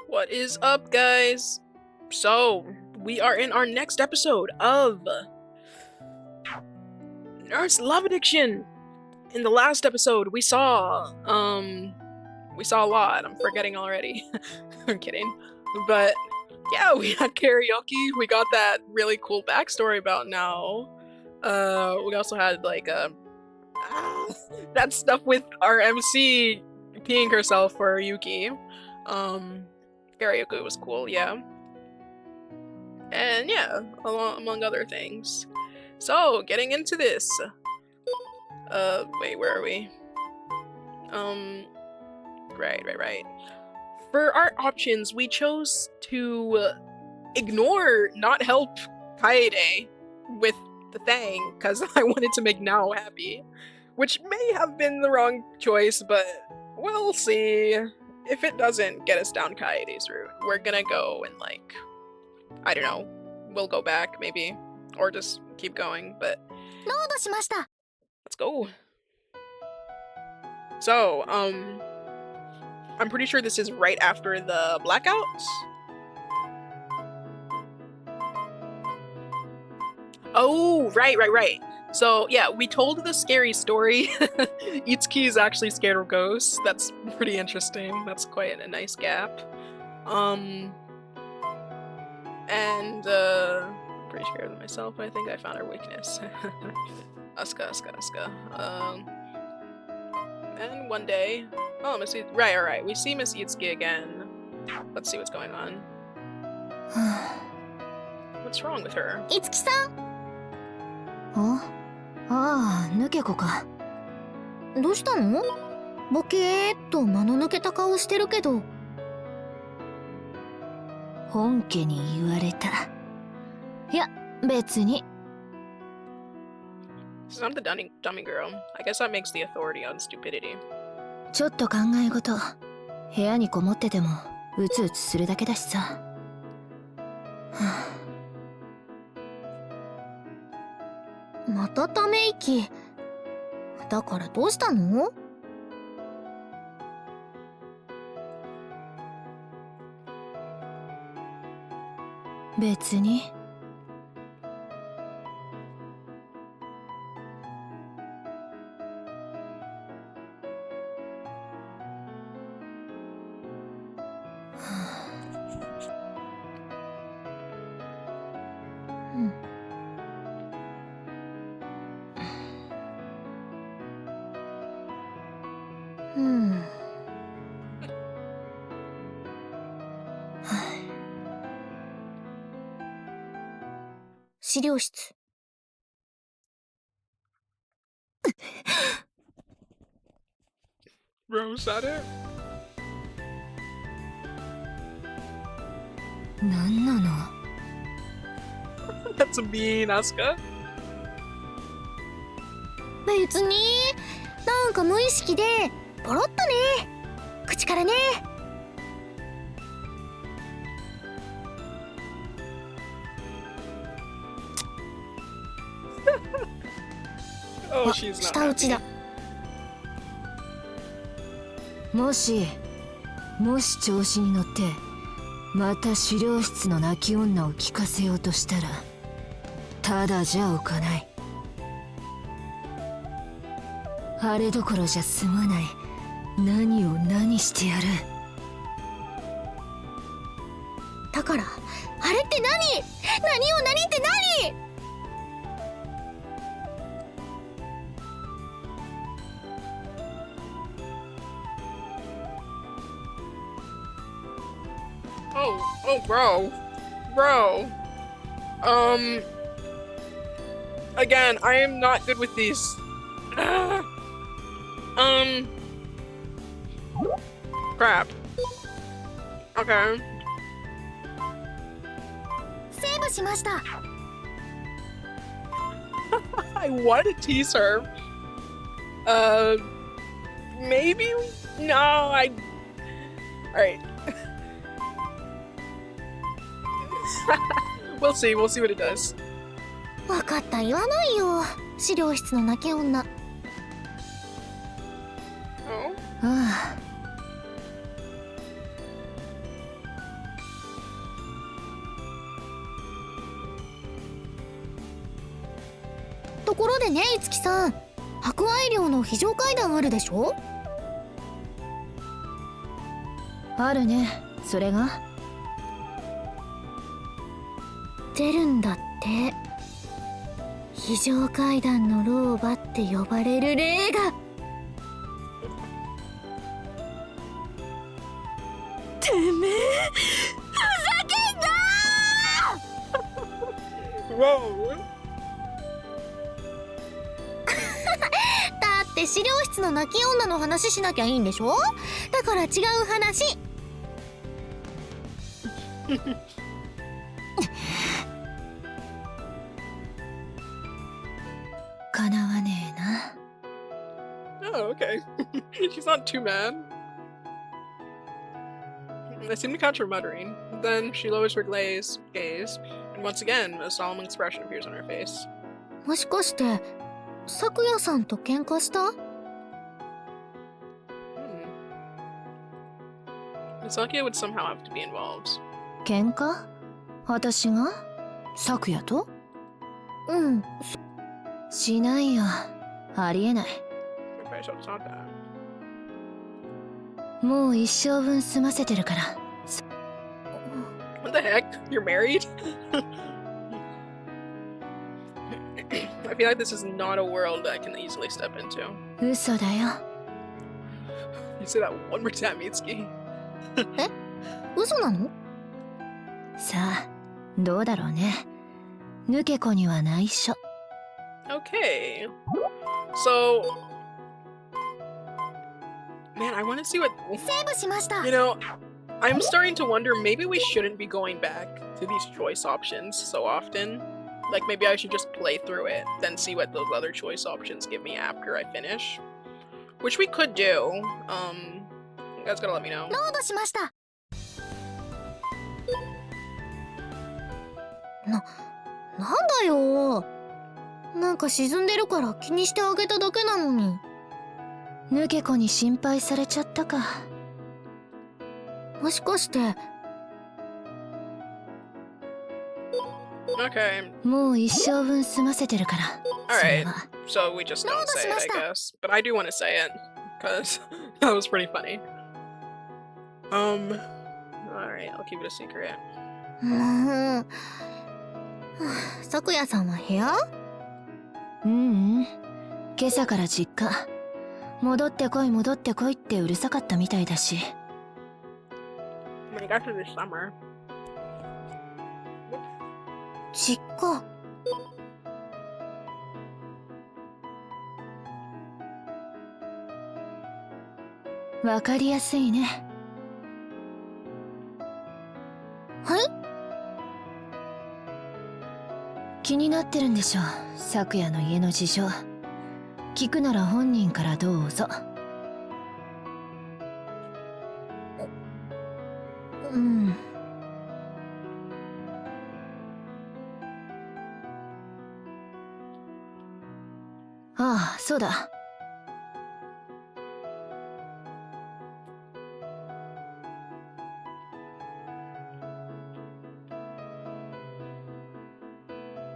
What is up, guys? So, we are in our next episode of Nurse Love Addiction. In the last episode, we saw a lot. I'm forgetting already. I'm kidding. But yeah, we had karaoke. We got that really cool backstory about now. We also had like that stuff with our MC peeing herself for Yuki. Karaoke was cool, yeah. And yeah, among other things. So, getting into this. Wait, where are we? Right. For our options, we chose to ignore, not help Kaede with the thing, because I wanted to make Nao happy. Which may have been the wrong choice, but we'll see. If it doesn't get us down Kaede's route, we're gonna go and like, I don't know, we'll go back maybe, or just keep going, but let's go. So, I'm pretty sure this is right after the blackouts. Oh, right. So, yeah, we told the scary story. Itsuki is actually scared of ghosts. That's pretty interesting. That's quite a nice gap. And, pretty scared of myself. I think I found our weakness. Asuka. And one day... Oh, Miss Itsuki... Right. We see Miss Itsuki again. Let's see what's going on. What's wrong with her? Itsuki-san? Ah, 抜け子か。どうしたの？ボケーっと間の抜けた顔してるけど。本家に言われた。いや、別に。I'm the dummy girl. I guess that makes the authority on stupidity. ちょっと考え事。部屋にこもっててもうつうつするだけだしさ。はあ、またため息。だからどうしたの？別に。資料室。Rose at it? なんなの？ That's mean, Asuka. 別になんか無意識でポロッとね。口からね。Oh, she's not 舌打ちだ。もし調子に乗ってまた資料室の泣き女を聞かせようとしたらただじゃおかない。あれどころじゃ済まない。何を何してやる。だからあれって何って何？Oh, bro. Again, I am not good with these. Crap. Okay. セーブしました。I want to tease her. Maybe? No, Alright. We'll see what it does. わかった、言わないよ。資料室の泣き女。Oh? ああ。ところでね、いつきさん、博愛寮の非常階段あるでしょ？あるね。それが出るんだって。非常階段の老婆って呼ばれる霊が。てめえ、ふざけんなWhoa! だって資料室の泣き女の話しなきゃいいんでしょ？だから違う話。かなわねえな。 Oh, okay. She's not too mad. I seem to catch her muttering. Then she lowers her gaze, and once again, a solemn expression appears on her face. もしかして咲夜さんと喧嘩した？ Misaki would somehow have to be involved. 喧嘩？私が咲夜と？うん。しないよ。ありえない。 Okay, so it's not that. もう一生分済ませてるから。What the heck? You're married? I feel like this is not a world I can easily step into. 嘘だよ。 You say that one more time, Mitsuki. え？嘘なの？さあ、どうだろうね。抜け子には内緒。Okay. So... Man, I want to see what... セーブしました。 You know, I'm starting to wonder maybe we shouldn't be going back to these choice options so often. Like maybe I should just play through it, then see what those other choice options give me after I finish. Which we could do. You guys gotta let me know. ロードしました。なんだよ。なんか沈んでるから気にしてあげただけなのに。抜け子に心配されちゃったか。もしかして。Okay. もう一生分済ませてるから。 Alright. それは So we just don't say it, I guess. But I do want to say it, because that was pretty funny. Alright, I'll keep it a secret. 咲夜さんは部屋？うん。今朝から実家。戻ってこい戻ってこいってうるさかったみたいだし。When I got to this summer. 実家。わかりやすいね。はい？気になってるんでしょ、昨夜の家の事情。聞くなら本人からどうぞ。うん。ああ、そうだ。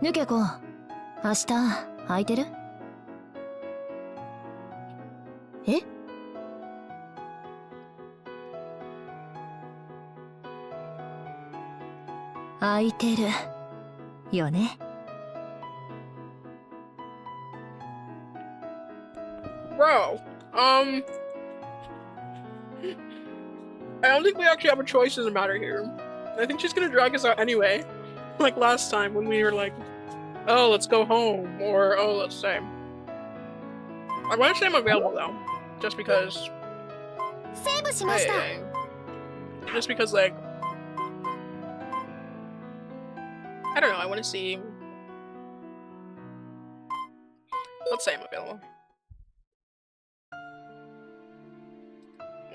抜け子、明日空いてる？え？空いてるよね。Bro, I don't think we actually have a choice in the matter here. I think she's gonna drag us out anyway. Like last time when we were like, oh, let's go home, or oh, let's stay. I want to say I'm available though, just because. セーブしました。Just because, like, I don't know. I want to see. Let's say I'm available.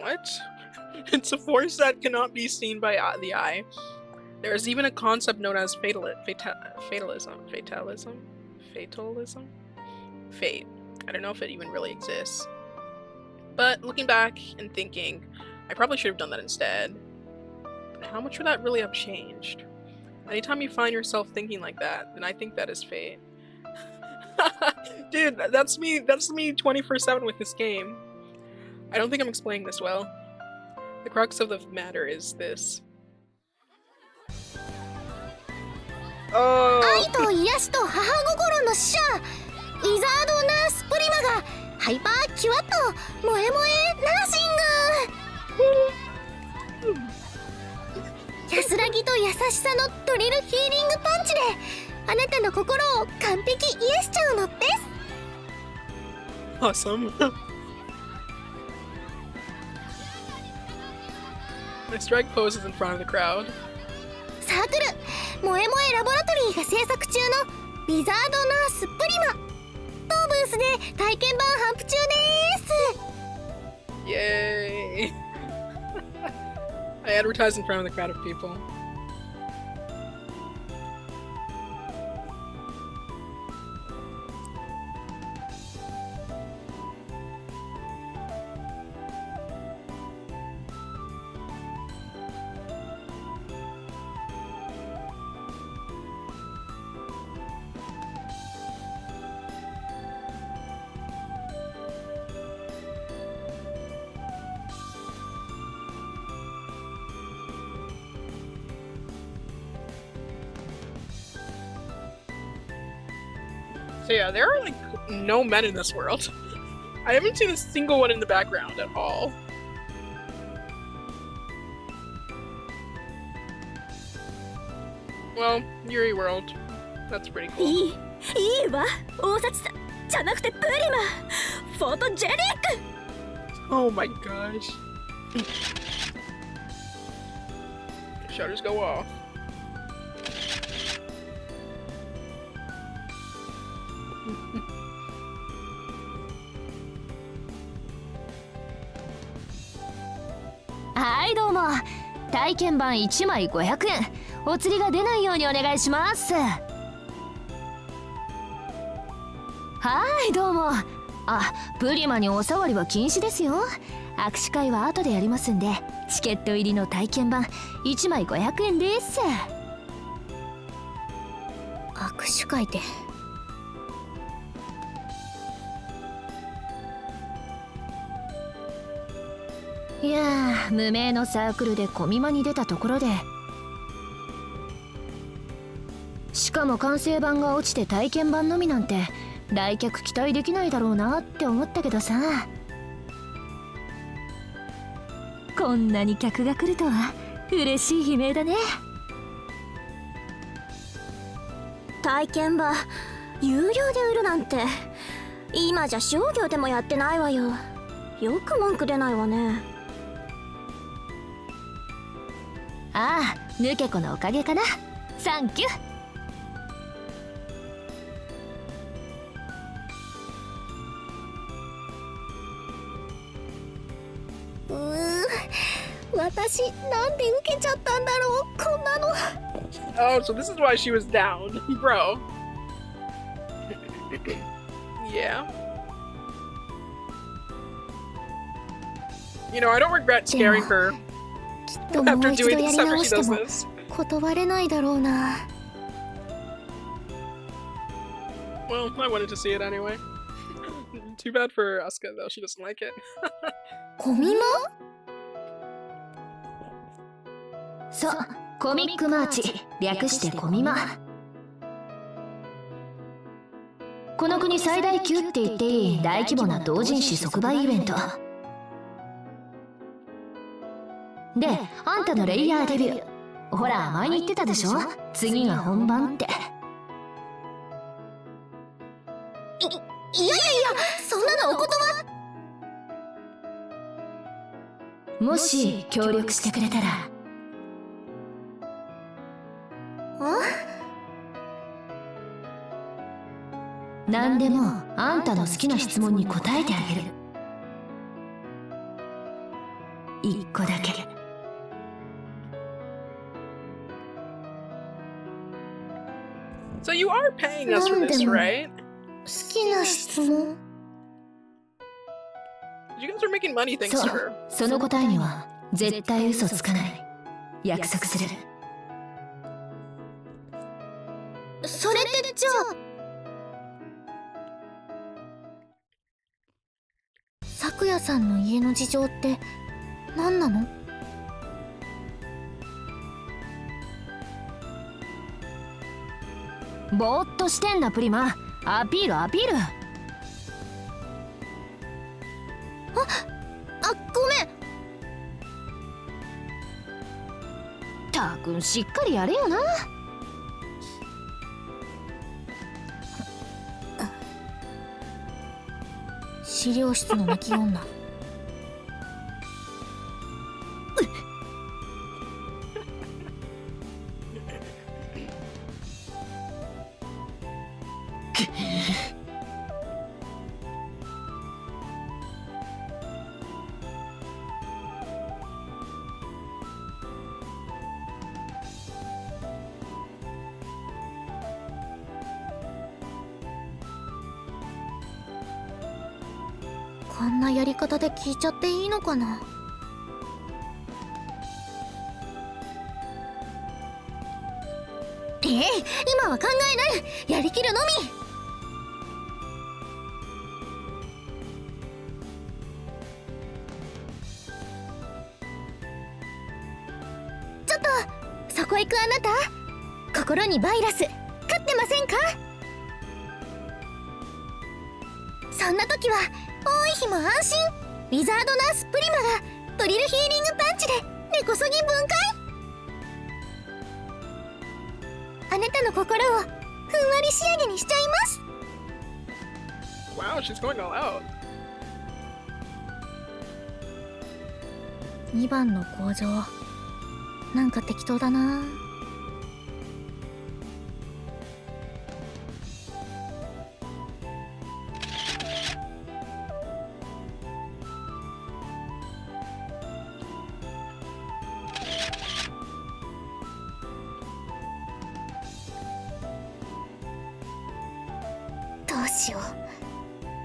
What? It's a force that cannot be seen by the eye. There is even a concept known as fatalism. Fate. I don't know if it even really exists. But looking back and thinking, I probably should have done that instead. But how much would that really have changed? Anytime you find yourself thinking like that, then I think that is fate. Dude, that's me 24/7 with this game. I don't think I'm explaining this well. The crux of the matter is this. 愛と癒しと母心の使者ウィザードナースプリマがハイパーキュアッと萌え萌えナーシング安らぎと優しさのドリルヒーリングパンチであなたの心を完璧癒しちゃうのです。 Awesome. My strike poses in front of the crowd. サークル萌え萌えラボラトリーが制作中のウィザードナースプリマ当ブースで体験版頒布中です。 Yay! I advertise in front of the crowd of people. So yeah, there are like no men in this world. I haven't seen a single one in the background at all. Well, Yuri World. That's pretty cool. いいわ大札さんじゃなくてプリマフォトジェニック Oh my gosh. Shutters go off.はいどうも体験版1枚500円お釣りが出ないようにお願いします。はいどうもあプリマにお触りは禁止ですよ。握手会は後でやりますんでチケット入りの体験版1枚500円です。握手会っていやー無名のサークルでコミマに出たところでしかも完成版が落ちて体験版のみなんて来客期待できないだろうなって思ったけどさこんなに客が来るとは嬉しい悲鳴だね。体験版有料で売るなんて今じゃ商業でもやってないわよ。よく文句出ないわね。ああヌケコのおかげかな。サンキュ私なんで受けちゃったんだろうこんなの。 Oh, so this is why she was down. Bro. Yeah. You know, I don't regret scaring her きっともう after 一度 doing や this り after 直 she して does も this. 断れないだろうな。 Well, I wanted to see it anyway. Too bad for Asuka though, she doesn't like it. コミマそうコミックマーチ略してコミマ。この国最大級って言っていい大規模な同人誌即売イベントであんたのレイヤーデビューほら前に言ってたでしょ次が本番って。いやいやいやそんなのお言葉。もし協力してくれたら何でもあんたの好きな質問に答えてあげる。一個だけ。So you are paying us for this, right? 好きな質問 You guys are making money thanks そ to う her. その答えには絶対嘘つかない約束する。それってじゃさんの家の事情って何なの？ぼーっとしてんなプリマ。アピールアピール。ごめん。たくんしっかりやれよな。資料室の泣き女。こんなやり方で聞いちゃっていいのかな？今は考えない。やりきるのみ。ちょっとそこ行くあなた、心にバイラス飼ってませんか？そんな時は多い日も安心。ウィザードナースプリマがドリルヒーリングパンチで根こそぎ分解。あなたの心をふんわり仕上げにしちゃいます。 Wow, she's going all out. 2番の工場なんか適当だな。どうしよう。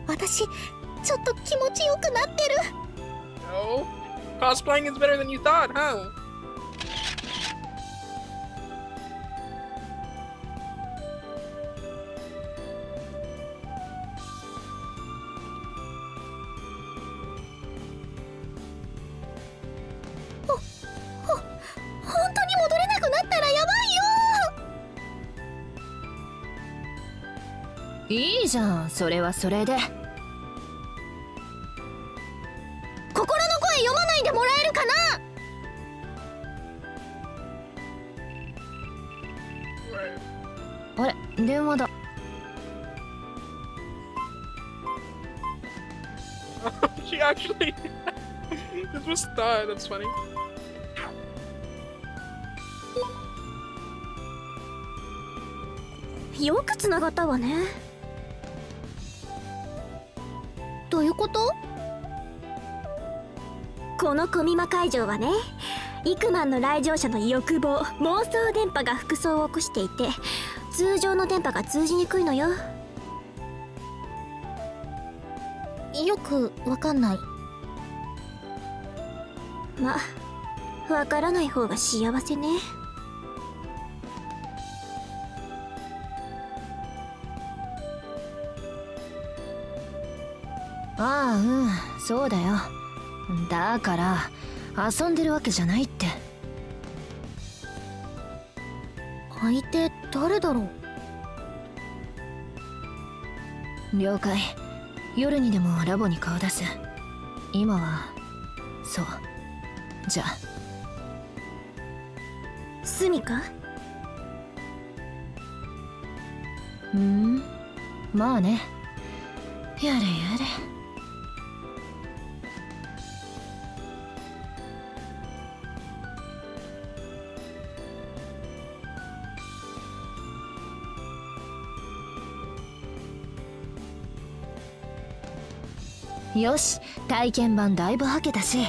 私ちょっと気持ちよくなってる。 No. Cosplaying is better than you thought, huh? 本当に戻れなくなったらやばいよ。いいじゃん、それはそれで。心の声読まないでもらえるかな。 Right. あれ、電話だ。She actually. This was thought. That's funny. よくつながったわね。どういうこと？このコミマ会場はね、幾万の来場者の欲望、妄想電波が服装を起こしていて、通常の電波が通じにくいのよ。よくわかんない。ま、わからない方が幸せね。ああ、うん、そうだよ。だから遊んでるわけじゃないって。相手誰だろう？了解。夜にでもラボに顔出す。今はそう。じゃあ。スミか？まあね。やれやれ。よし、体験版だいぶはけたし。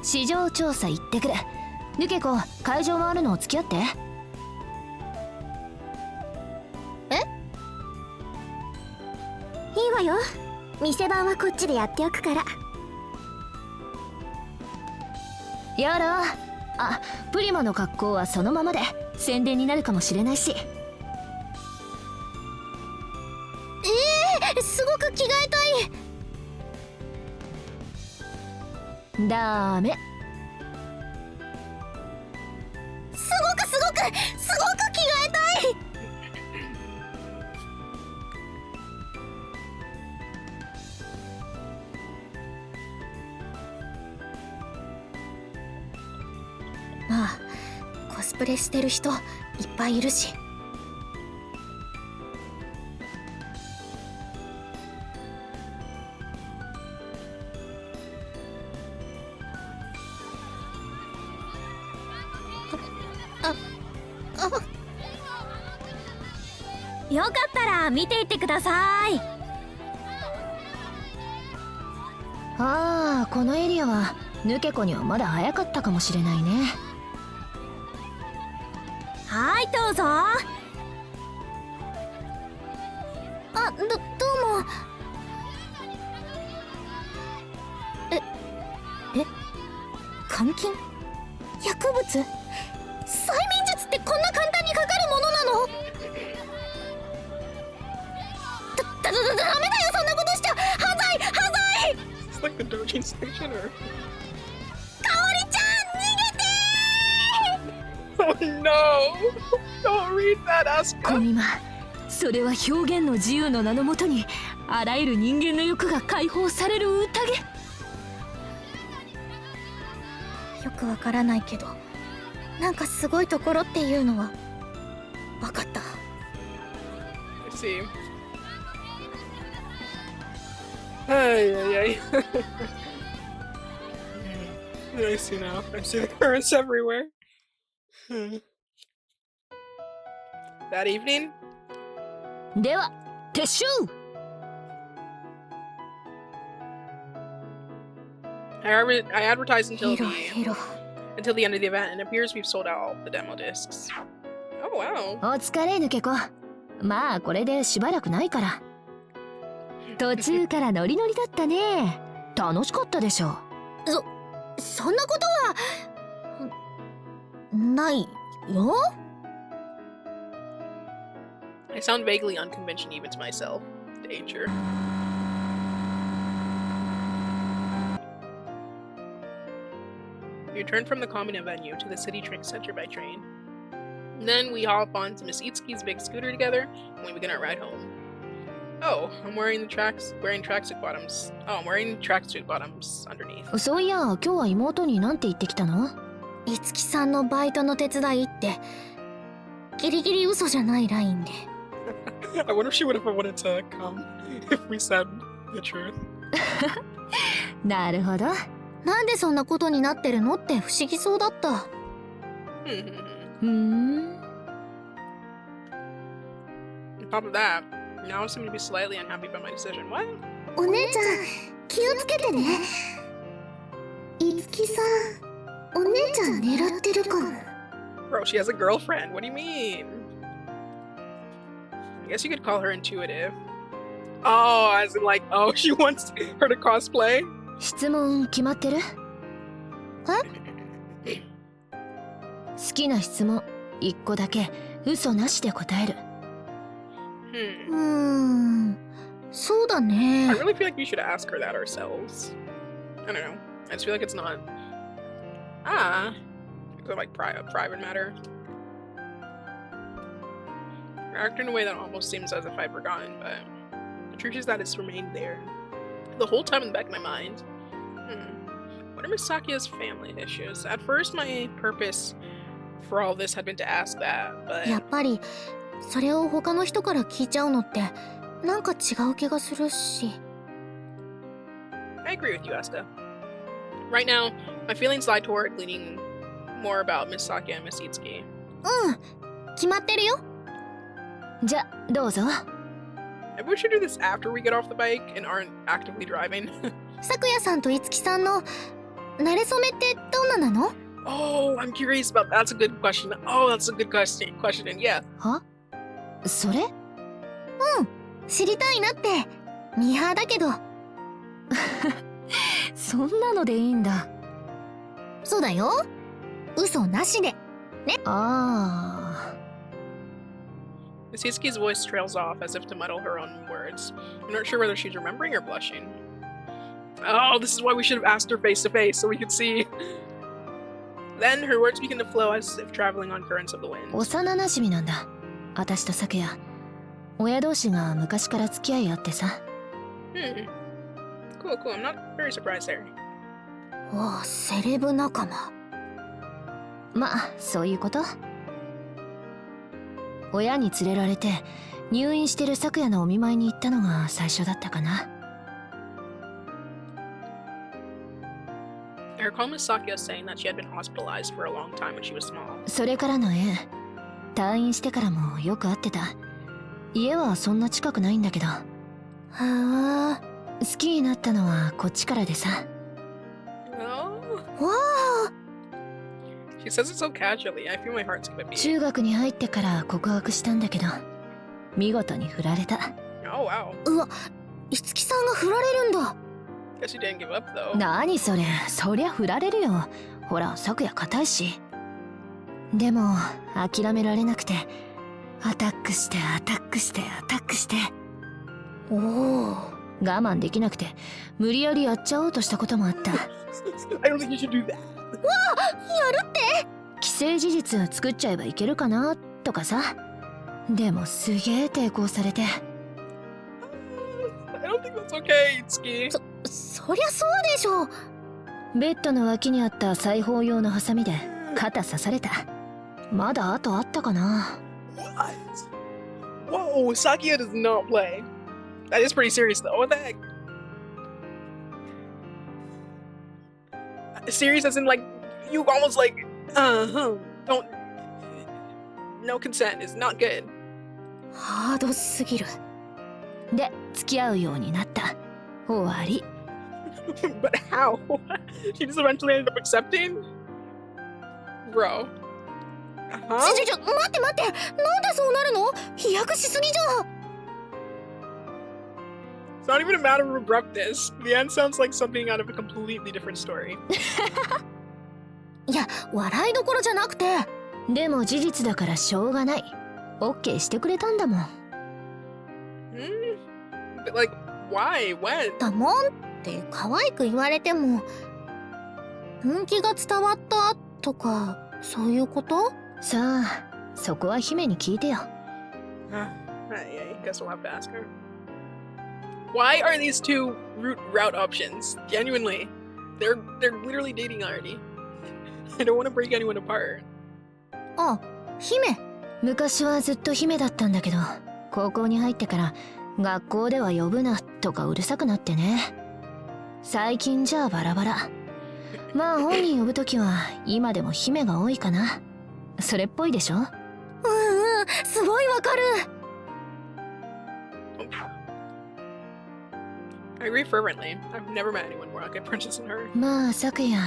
市場調査行ってくる。ルケコ、会場回るのを付き合って。いいわよ。店番はこっちでやっておくから。やら。あ、プリマの格好はそのままで宣伝になるかもしれないし。すごく着替えたい。ダメ。すごく着替えたい。まあコスプレしてる人いっぱいいるし。よかったら見ていってください。ああ、このエリアはヌケコにはまだ早かったかもしれないね。はい、どうぞ。どうも。監禁？薬物？催眠術ってこんな簡単にかかるものなの？ダメだよ、そんなことしちゃ。犯罪。 It's like the Dojin station, or かおりちゃん、逃げて oh no! Don't read that, Asuka. コミマ、それは表現の自由の名のもとにあらゆる人間の欲が解放される宴。よくわからないけど、なんかすごいところっていうのはわかった。 I see. Ay. I see now. I see the currents everywhere. That evening? では撤収。I advertised until ヘロ the end of the event, and it appears we've sold out all the demo discs. Oh wow. お疲れヌケコ。まあこれでしばらくないから。途中からノリノリだったね。楽しかったでしょ。そんなことはないよ。 I sound vaguely unconventional even to myself. Danger. We return from the common venue to the city center by train. And then we hop onto Miss Itsuki's big scooter together, and we begin our ride home. Oh, I'm wearing tracksuit bottoms. Oh, I'm wearing tracksuit bottoms underneath. そういや、今日は妹になんて言ってきたの？いつきさんのバイトの手伝いってギリギリ嘘じゃないラインで。I wonder if she would have wanted to come if we said the truth. なるほど。なんでそんなことになってるのって不思議そうだった。On top of that, now I seem to be slightly unhappy about my decision. What? お姉ちゃん気をつけてね。いつきさん、お姉ちゃん狙ってるかも。 Bro, she has a girlfriend. What do you mean? I guess you could call her intuitive. Oh, as in like, oh, she wants her to cosplay? 質問決まってる？好きな質問1個だけ嘘なしで答える。そうだ I ね。 really feel like we should ask her that ourselves. I don't know. I just feel like it's not. It's like a private matter. I act in a way that almost seems as if I've forgotten, but the truth is that it's remained there the whole time in the back of my mind. What are Miss Sakia's family issues? At first, my purpose for all this had been to ask that, but やっぱりそれを他の人から聞いちゃうのってなんか違う気がするし。 I agree with you, Asuka. Right now, my feelings lie toward leaning more about Miss Sakia and Miss Itsuki. 決まってるよ。じゃ、どうぞ。 Maybe we should do this after we get off the bike and aren't actively driving. さくやさんといつきさんの馴れ初めってどんななの？ Oh, I'm curious about that. That's a good question. Oh, that's a good question. Yeah. は？それ？知りたいなって。ミーハーだけど。そんなのでいいんだ。そうだよ。嘘なしで。ああ。Misitsuki's voice trails off as if to muddle her own words. I'm not sure whether she's remembering or blushing. Oh, this is why we should have asked her face to face so we could see. Then her words begin to flow as if traveling on currents of the wind. 幼馴染なんだ。私と咲夜。親同士が昔から付き合いあってさ。Cool, cool. I'm not very surprised there. おお、セレブ仲間。まあ、そういうこと。親に連れられて入院してる咲夜のお見舞いに行ったのが最初だったかな。I recall Miss Sakya saying that she had been hospitalized for a long time when she was small. それからの縁、退院してからもよく会ってた。家はそんな近くないんだけど。はあ、好きになったのはこっちからでさ。Oh. わあ、 She says it so casually. I feel my heart skip a beat. 中学に入ってから告白したんだけど、見事に振られた。Oh wow. うわ、五木さんが振られるんだ。Guess she didn't give up though. 何それ、そりゃ振られるよ。ほら、咲夜硬いし。でも諦められなくて、アタックしてアタックしてアタックして。おお。我慢できなくて無理やりやっちゃおうとしたこともあった。I don't think you should do that. やるって。既成事実作っちゃえばいけるかなとかさ。でもすげえ抵抗されて。I don't think that's okay, Itsuki. そりゃそうでしょ。ベッドの脇にあった裁縫用のハサミで肩刺された。まだ後あったかな。What? Whoa, Sakya does not play. That is pretty serious though. What the heck? Serious as in like, you almost like, don't, no consent is not good. ハードすぎる。で、付き合うようになった。終わり。But how? She just eventually ended up accepting? Bro. 待って待って、なんでそうなるの？飛躍しすぎじゃん。 It's not even a matter of abruptness. The end sounds like something out of a completely different story. いや、笑いどころじゃなくて。でも事実だからしょうがない。オッケーしてくれたんだもん。But like, why? When? だもんって可愛く言われても、本気が伝わったとか、そういうこと？さあ、そこは姫に聞いてよ。Yeah, I guess we'll have to ask her. Why are these two route options? Genuinely, they're literally dating already. I don't want to break anyone apart. あ、姫。昔はずっと姫だったんだけど、高校に入ってから学校では呼ぶなとかうるさくなってね。最近じゃあバラバラ。まあ本人呼ぶときは今でも姫が多いかな。それっぽいでしょ？うんうん、すごいわかる。I agree fervently. I've never met anyone more like a princess than her. まあ昨夜、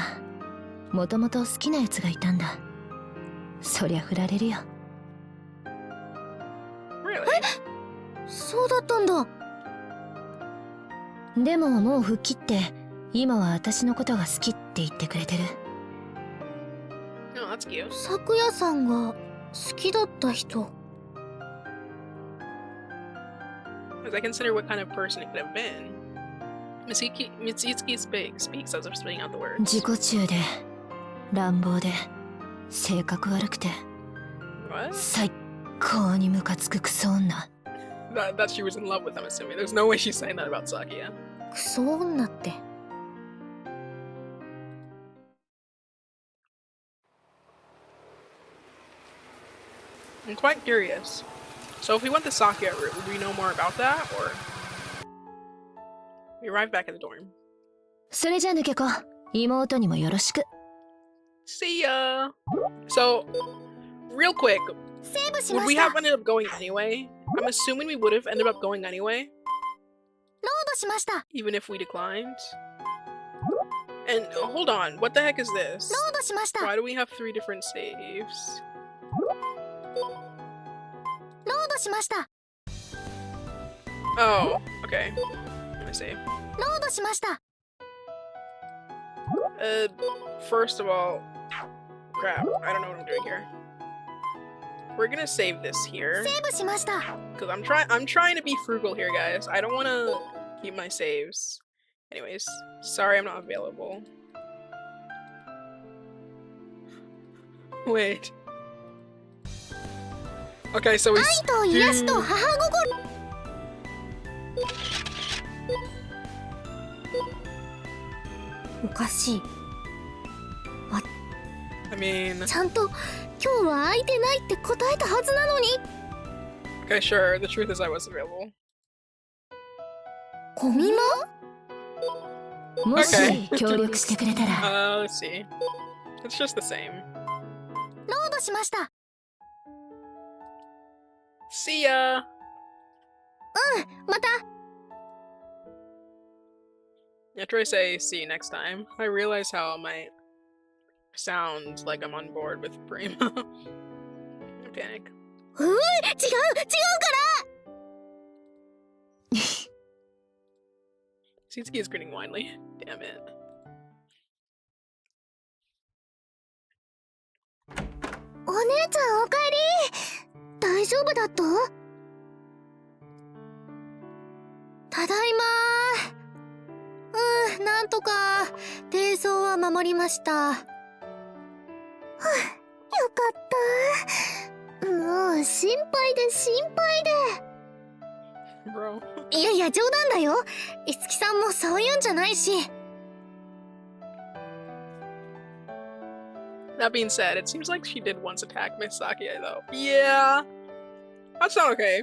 もともと好きなやつがいたんだ。そりゃ振られるよ。Really? そうだったんだ。でももう吹っ切って今は私のことが好きって言ってくれてる。Oh, that's cute. 咲夜さんが好きだった人。 As I consider what kind of person it could have been, Mitsuki speaks as if spitting out the words. 自己中で乱暴で性格悪くて What? 最高にムカつくクソ女。That she was in love with, I'm assuming. There's no way she's saying that about Sakya. クソ女って。I'm quite curious. So if we went the Sakya route, would we know more about that, or...? We arrived back at the dorm. それじゃ抜け子、妹にもよろしく。See ya! So, real quick, セーブし would ま we した。 have ended up going anyway? I'm assuming we would have ended up going anyway, ロードしました。 even if we declined. And hold on, what the heck is this? ロードしました。 Why do we have 3 different saves? ロードしました。 Oh, okay. Let me see. ロードしました。 First of all, crap, I don't know what I'm doing here. We're gonna save this here. セーブしました。 Because I'm trying to be frugal here, guys. I don't want to keep my saves. Anyways, sorry I'm not available. Wait. Okay, so we 愛と癒しと母心。おかしい。 I mean... ちゃんと今日は空いてないって答えたはずなのに。 Okay, sure. The truth is I was available. コミマ？もし Okay. 協力してくれたら Let's see. It's just the same. ロードしました。 See ya! また。 After I say see you next time, I realize how I might sound like I'm on board with Prima. I panic. 違うから。 Sitsuki is grinning widely. Damn it. お姉ちゃんおかえり。大丈夫だった？ただいま。なんとか低層は守りました。はあ、よかった。もう心配で心配で。 Bro. いやいや冗談だよ。いつきさんもそういうんじゃないし。 That being said, it seems like she did once attack Miss Sakia, though. Yeah, that's not okay.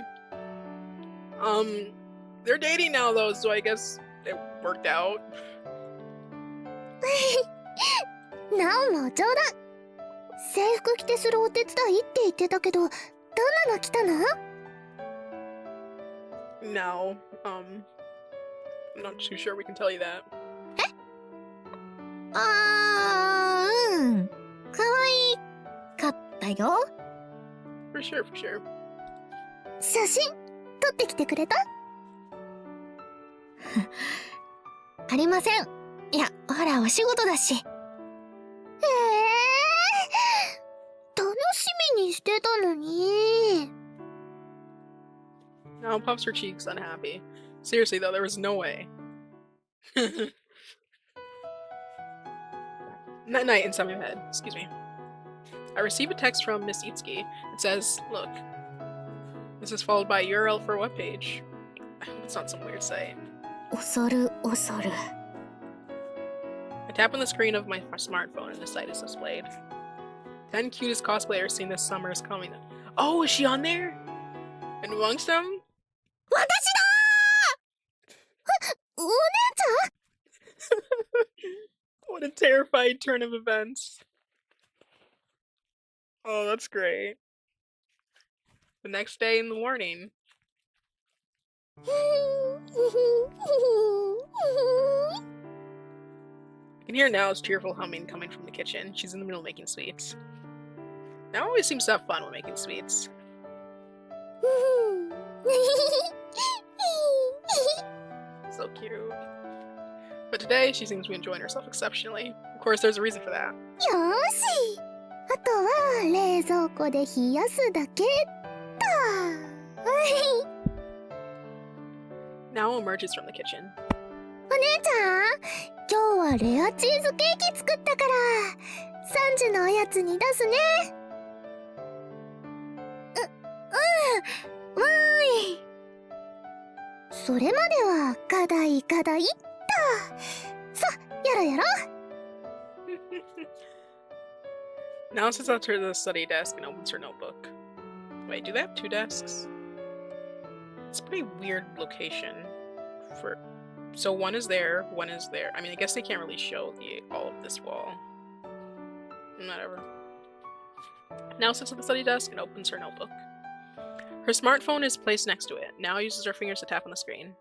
They're dating now, though, so I guess it worked out. なおも冗談。制服着てするお手伝いって言ってたけど、どんなの着たの？ No, I'm not too sure we can tell you that. 可愛かったよ。 For sure, for sure. 写真撮ってきてくれた？ありません。いや、ほらお仕事だし。楽しみにしてたのに。 Now puffs her cheeks, unhappy. Seriously, though, there was no way. That night in Head, excuse me. I receive a text from Miss Itsuki. It says, look, this is followed by a URL for a webpage. It's not some weird site. 恐る恐る。 I tap on the screen of my smartphone and the site is displayed. 10 cutest cosplayers seen this summer is coming. Oh, is she on there? And amongst them? 私だー！お姉ちゃん？ What a terrified turn of events. Oh, that's great. The next day in the morning. I can hear Nao's cheerful humming coming from the kitchen. She's in the middle of making sweets. Nao always seems to have fun when making sweets. So cute. But today, she seems to be enjoying herself exceptionally. Of course, there's a reason for that. よーし。あとは冷蔵庫で冷やすだけだ。Nao emerges from the kitchen. お姉ちゃん、今日はレアチーズケーキ作ったから3時のおやつに出すね。わーい。それまでは課題っと。さ、やろうやろう。 Nao sits at her the study desk and opens her notebook. Wait, do they have 2 desks? It's a pretty weird location for... So one is there, one is there. I mean, I guess they can't really show all of this wall. Whatever. Nao sits at the study desk and opens her notebook. Her smartphone is placed next to it. Nao uses her fingers to tap on the screen.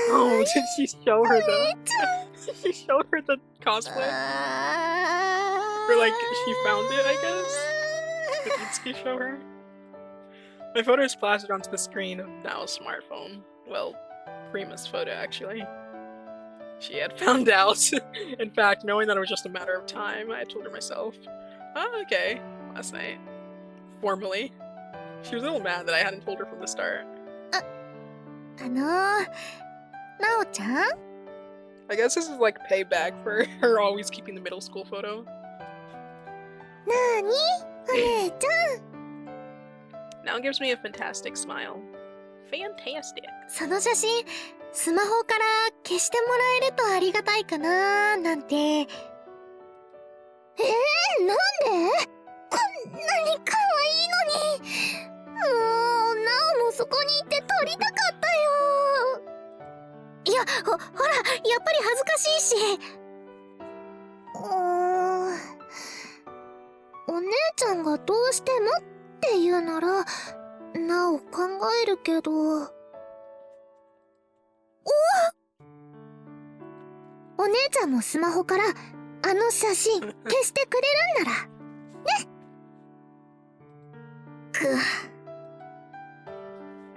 Oh, did she show her the... Did she show her the cosplay? Or like, she found it, I guess? Did Itsuki show her? My photo is plastered onto the screen of Nao's smartphone. Well, Prima's photo, actually. She had found out. In fact, knowing that it was just a matter of time, I had told her myself. Oh, okay. Last night. Formally. She was a little mad that I hadn't told her from the start. なおちゃん I guess this is like payback for her always keeping the middle school photo. なーにお姉ちゃん Now gives me a fantastic smile. Fantastic. その写真スマホから消してもらえるとありがたいかななんて。なんでこんなに可愛いのに。もうなおもそこにいて撮りたかったよ。いやほらやっぱり恥ずかしいし。お姉ちゃんがどうしてもって言うならなお考えるけど。お姉ちゃんもスマホからあの写真消してくれるんならね。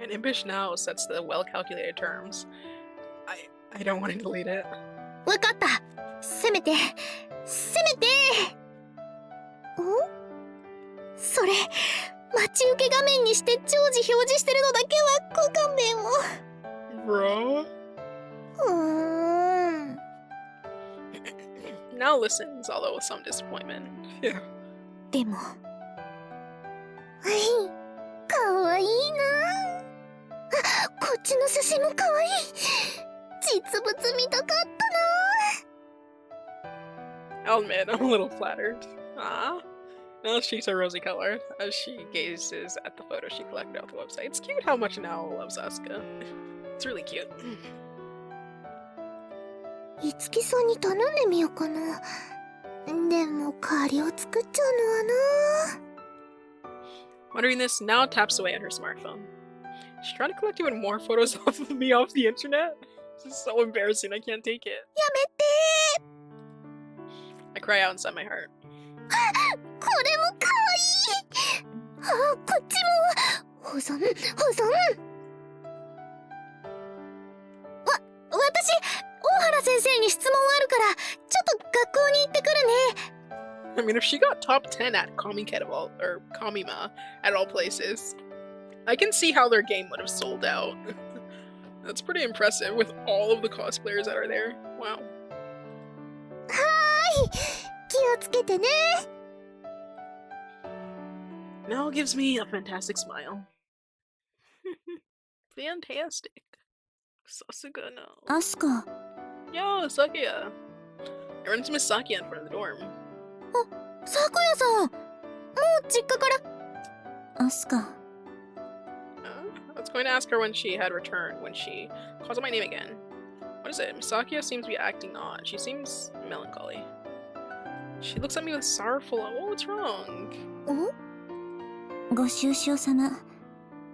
And Impish now sets the well-calculated terms. I don't want to delete it. わかった。せめてそれ待ち受け画面にして常時表示してるのだけはご勘弁を。Bro? Now listens, although with some disappointment. Yeah. でもかわいいなあ。こっちの写真もかわいい。実物見たかったな。 I'll admit, I'm a little flattered. Ah. Now her cheeks are rosy colored as she gazes at the photo she collected off the website. It's cute how much Nao loves Asuka. It's really cute. いつきさんに頼んでみようかな。でも代わりを作っちゃうのはな。 Wondering this, Nao taps away on her smartphone. She's trying to collect even more photos off of me off the internet? This is so embarrassing, I can't take it. やめて I cry out inside my heart. これもかわいい。こっちも保存。私大原先生に質問あるからちょっと学校に行ってくるね。 I mean, if she got top 10 at Kamikettable, or Kamima, at all places, I can see how their game would have sold out. That's pretty impressive with all of the cosplayers that are there. Wow. 気をつけてね。 Now gives me a fantastic smile. Fantastic. Sasuga no. アスカ。 Yo, Sakuya. I run into Miss Sakuya in front of the dorm. さくやさん。もう実家から。アスカ。I was going to ask her when she had returned, when she calls out my name again. What is it? Misakia seems to be acting odd. She seems melancholy. She looks at me with sorrowful. Oh, what's wrong? ご愁傷様。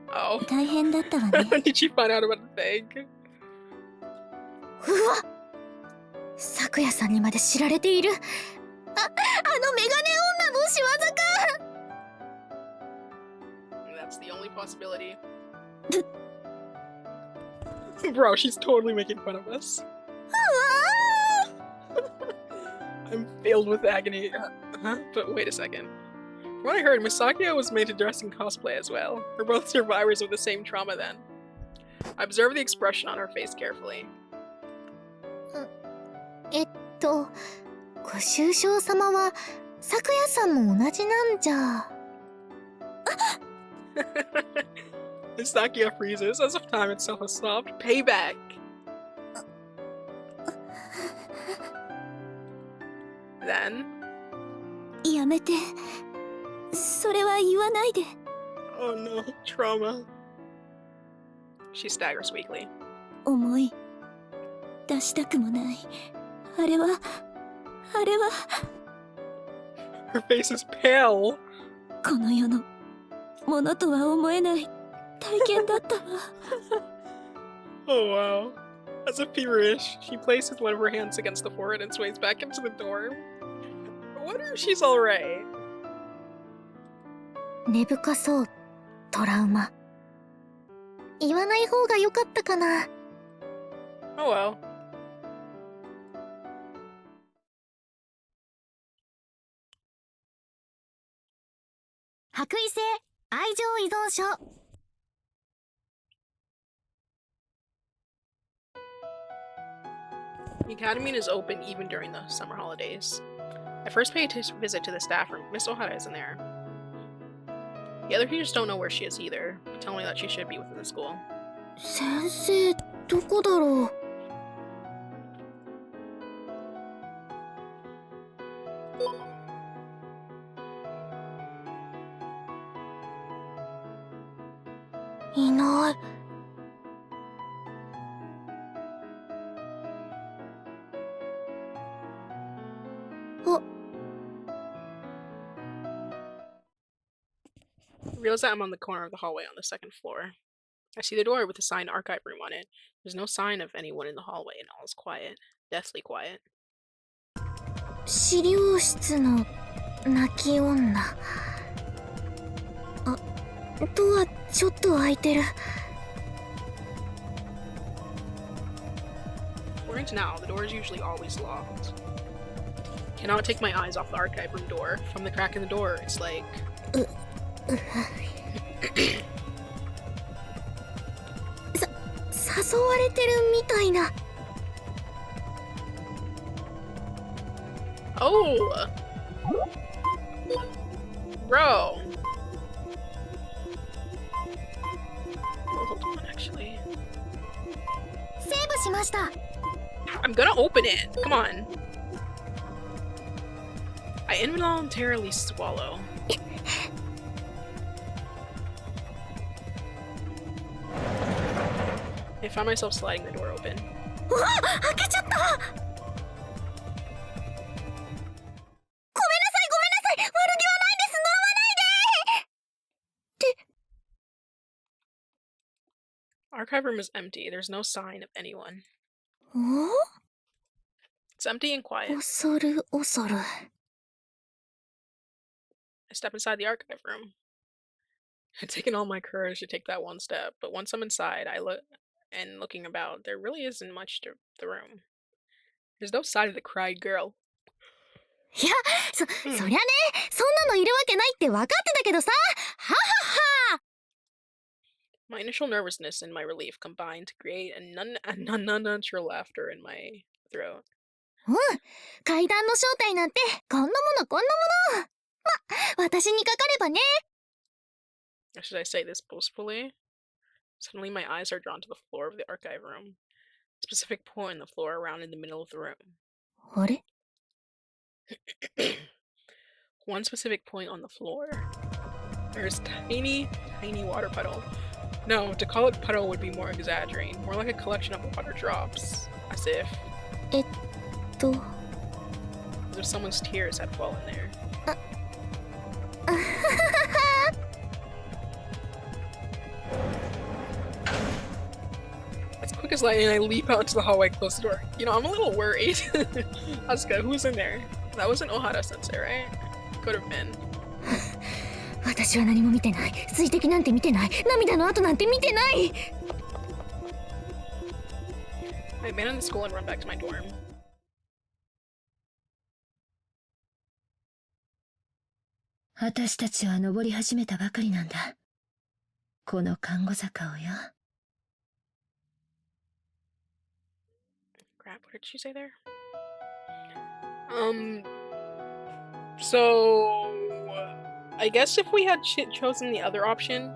Oh. 大変だったわね。 When did she find out about the thing? うわっ。さくやさんにまで知られている。あのメガネ女の仕業か。 That's the only possibility. Bro, she's totally making fun of us. I'm filled with agony. Huh? But wait a second. From what I heard, Misakia was made to dress in cosplay as well. We're both survivors of the same trauma then. I observed the expression on her face carefully. ご愁傷様はさくやさんも同じなんじゃ。 Misakia freezes as if time itself has stopped. Payback! Then... やめて。それは言わないで。 Oh no, trauma. She staggers weakly. 思い出したくもない。あれは Her face is pale. この世のものとは思えない体験だったわ。 Oh wow. As if feverish, she places one of her hands against the forehead and sways back into the dorm. I wonder if she's alright. 根深そうトラウマ。言わない方が良かったかな。 Oh well. 依存症。 The academy is open even during the summer holidays. I first paid a visit to the staff room. Miss Ohara isn't there. The other teachers don't know where she is either, telling me that she should be within the school. 先生どこだろう。いない。あ、 I realize that I'm on the corner of the hallway on the second floor. I see the door with the sign archive room on it. There's no sign of anyone in the hallway and all is quiet. Deathly quiet. 資料室の泣き女。あ、ドアちょっと開いてる。 According to now, the door is usually always locked. Cannot take my eyes off the archive room door. From the crack in the door, it's like... 誘われてるみたいな。 Oh! Bro! Hold on, actually. セーブしました。 I'm gonna open it! Come on! I involuntarily swallow. I found myself sliding the door open. うわ、開けちゃった。 ごめんなさい、悪気はないです。呪わないで。 Archive room is empty. There's no sign of anyone. お？ It's empty and quiet. 恐る恐る。 I step inside the archive room. I'd taken all my courage to take that one step, but once I'm inside, I look and looking about, there really isn't much to the room. There's no sign of the cried girl. いや、そりゃね、そんなのいるわけないって分かってたけどさ。ははは。 My initial nervousness and my relief combined to create a unnatural laughter in my throat. うん、階段の正体なんてこんなものこんなもの。ま、私にかかればね。 Or should I say this boastfully? Suddenly my eyes are drawn to the floor of the archive room. A specific point in the floor around in the middle of the room. あれ？ One specific point on the floor. There's tiny water puddle. No, to call it puddle would be more exaggerating. More like a collection of water drops. As if... と。 as if someone's tears had fallen there. As quick as lightning, I leap out into the hallway, close the door. You know, I'm a little worried. Asuka, who's in there? That wasn't Ohara-sensei, right? Could have been. 私は何も見てない。水滴なんて見てない。涙の跡なんて見てない。 I abandon the school and run back to my dorm. 私たちは登り始めたばかりなんだ。この看護坂をよ。Crap, what did she say there? So... I guess if we had chosen the other option,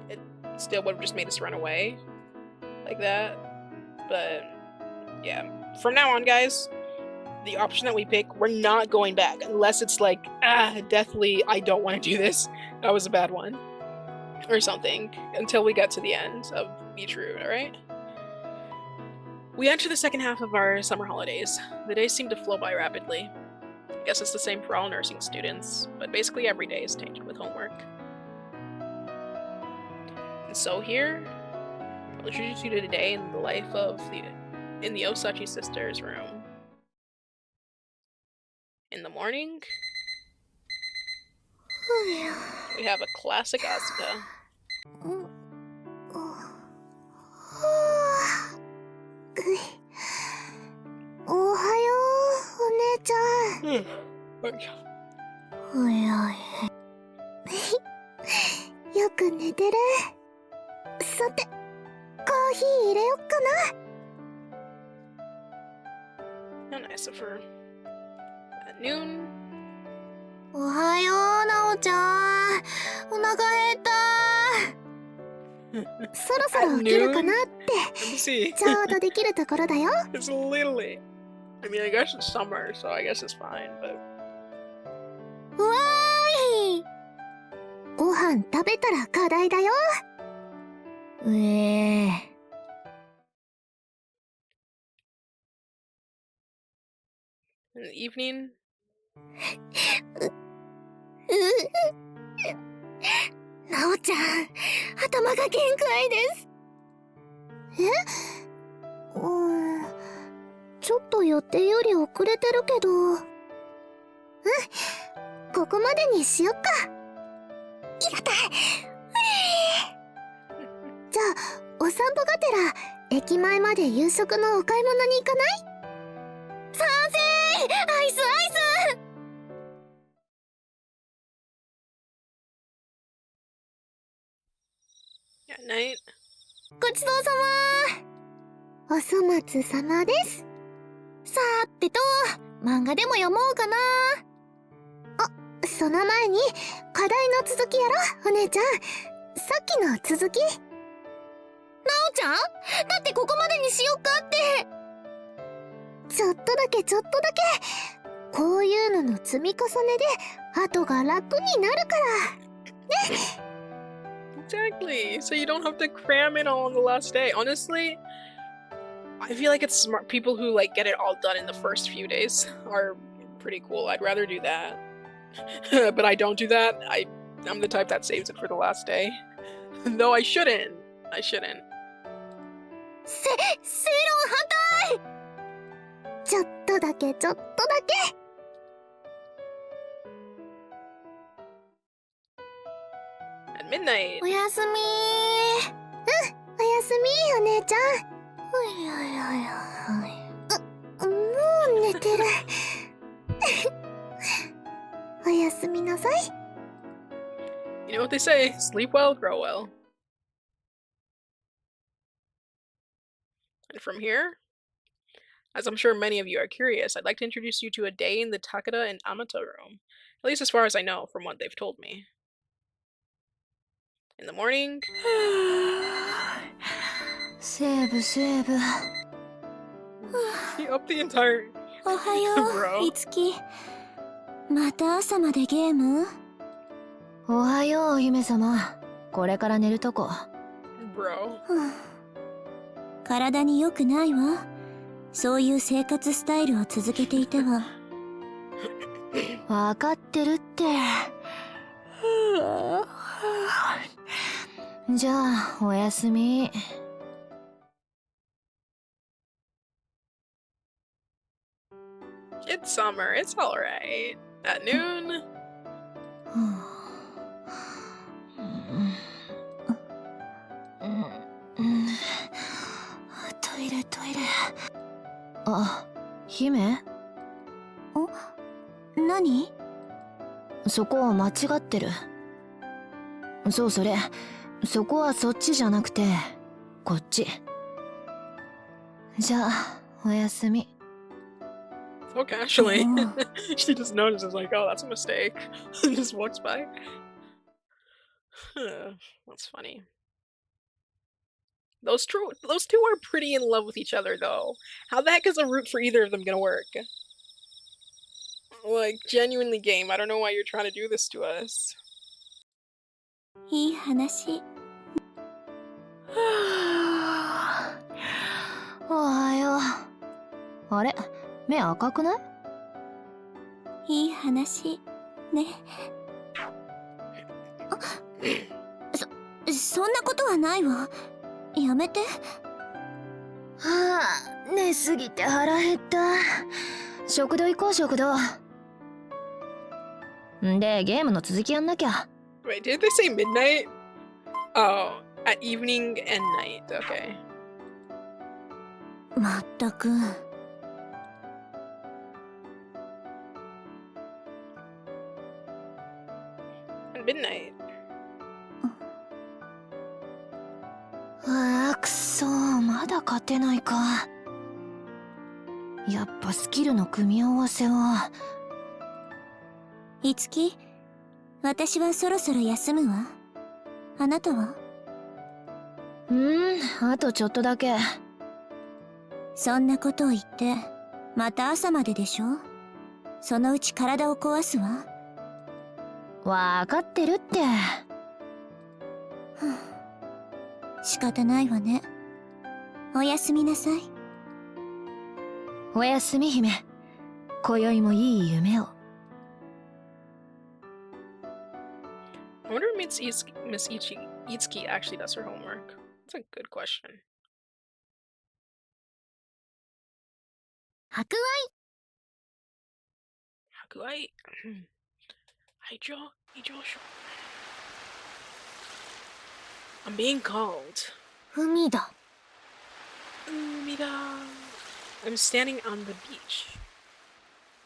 it still would have just made us run away. Like that. But, yeah. From now on, guys, the option that we pick, we're not going back. Unless it's like, deathly, I don't want to do this. That was a bad one. Or something. Until we get to the end of Beach Route, alright? We enter the second half of our summer holidays. The days seem to flow by rapidly. I guess it's the same for all nursing students, but basically every day is tainted with homework. And so here, I'll introduce you to today in the life of the Osachi sisters' room. In the morning, we have a classic Asuka. おはよう、お姉ちゃん。おいおい。よく寝てる？ーヒー入れよっかな。 How nice of her. At noon. おはよう、なおちゃん。お腹減った。そろそろ起きるかなって Let me see. ちょうどできるところだよ。It's a little late. I mean, I guess it's summer, so I guess it's fine, but... わーい。ご飯食べたら課題だよ。うえー。In the evening? なおちゃん、頭が限界です。ちょっと予定より遅れてるけど。ここまでにしよっか。やった。じゃあ、お散歩がてら、駅前まで夕食のお買い物に行かない？賛成！アイスアイス！ At night? ごちそうさま。お粗末さまです。さーてと、漫画でも読もうかな。あ、その前に課題の続きやろ、お姉ちゃん。さっきの続き。なおちゃん、だってここまでにしよっかって。ちょっとだけこういうのの積み重ねで後が楽になるからね。Exactly. So you don't have to cram it all on the last day. Honestly, I feel like it's smart. People who like get it all done in the first few days are pretty cool. I'd rather do that. But I don't do that. I'm the type that saves it for the last day. No, I shouldn't. I shouldn't. 正論反対。ちょっとだけ。At midnight. おやすみ。おやすみ、お姉ちゃん。もう寝てる。おやすみなさい。You know what they say, sleep well, grow well. And from here, as I'm sure many of you are curious, I'd like to introduce you to a day in the Takeda and Amata room, at least as far as I know from what they've told me. In the morning, セーブセーブ。 he upped the entire おはよう、いつき。また朝までゲーム？おはよう、姫様。これから寝るとこ。bro. 体に良くないわ。そういう生活スタイルを続けていては。わかってるって。じゃあ、おやすみ。It's summer, it's alright. At noon, トイレ。あ、姫？何？そこは間違ってる。そう、そこはそっちじゃなくて、こっち。じゃあ、おやすみ。 so casually. She just notices, like, oh, that's a mistake. And just walks by. That's funny. Those two are pretty in love with each other, though. How the heck is a route for either of them gonna work? Like, genuinely, game. I don't know why you're trying to do this to us. いい話。おはよう。あれ、目赤くない？いい話ね。そんなことはないわ。やめて。はあ、寝すぎて腹減った。食堂行こう、食堂。んで、ゲームの続きやんなきゃ。Wait, did they say midnight? Oh, at evening and night. Okay. まったく。At midnight. ああ、くそー。まだ勝てないか。やっぱスキルの組み合わせは。いつき、私はそろそろ休むわ。あなたは？あとちょっとだけ。そんなことを言ってまた朝まででしょ。そのうち体を壊すわ。わかってるって。仕方ないわね。おやすみなさい。おやすみ姫。今宵もいい夢を。I wonder if Miss Itsuki actually does her homework. That's a good question. 博博愛愛情書 I'm being called. 愛海だ。Umida. I'm standing on the beach.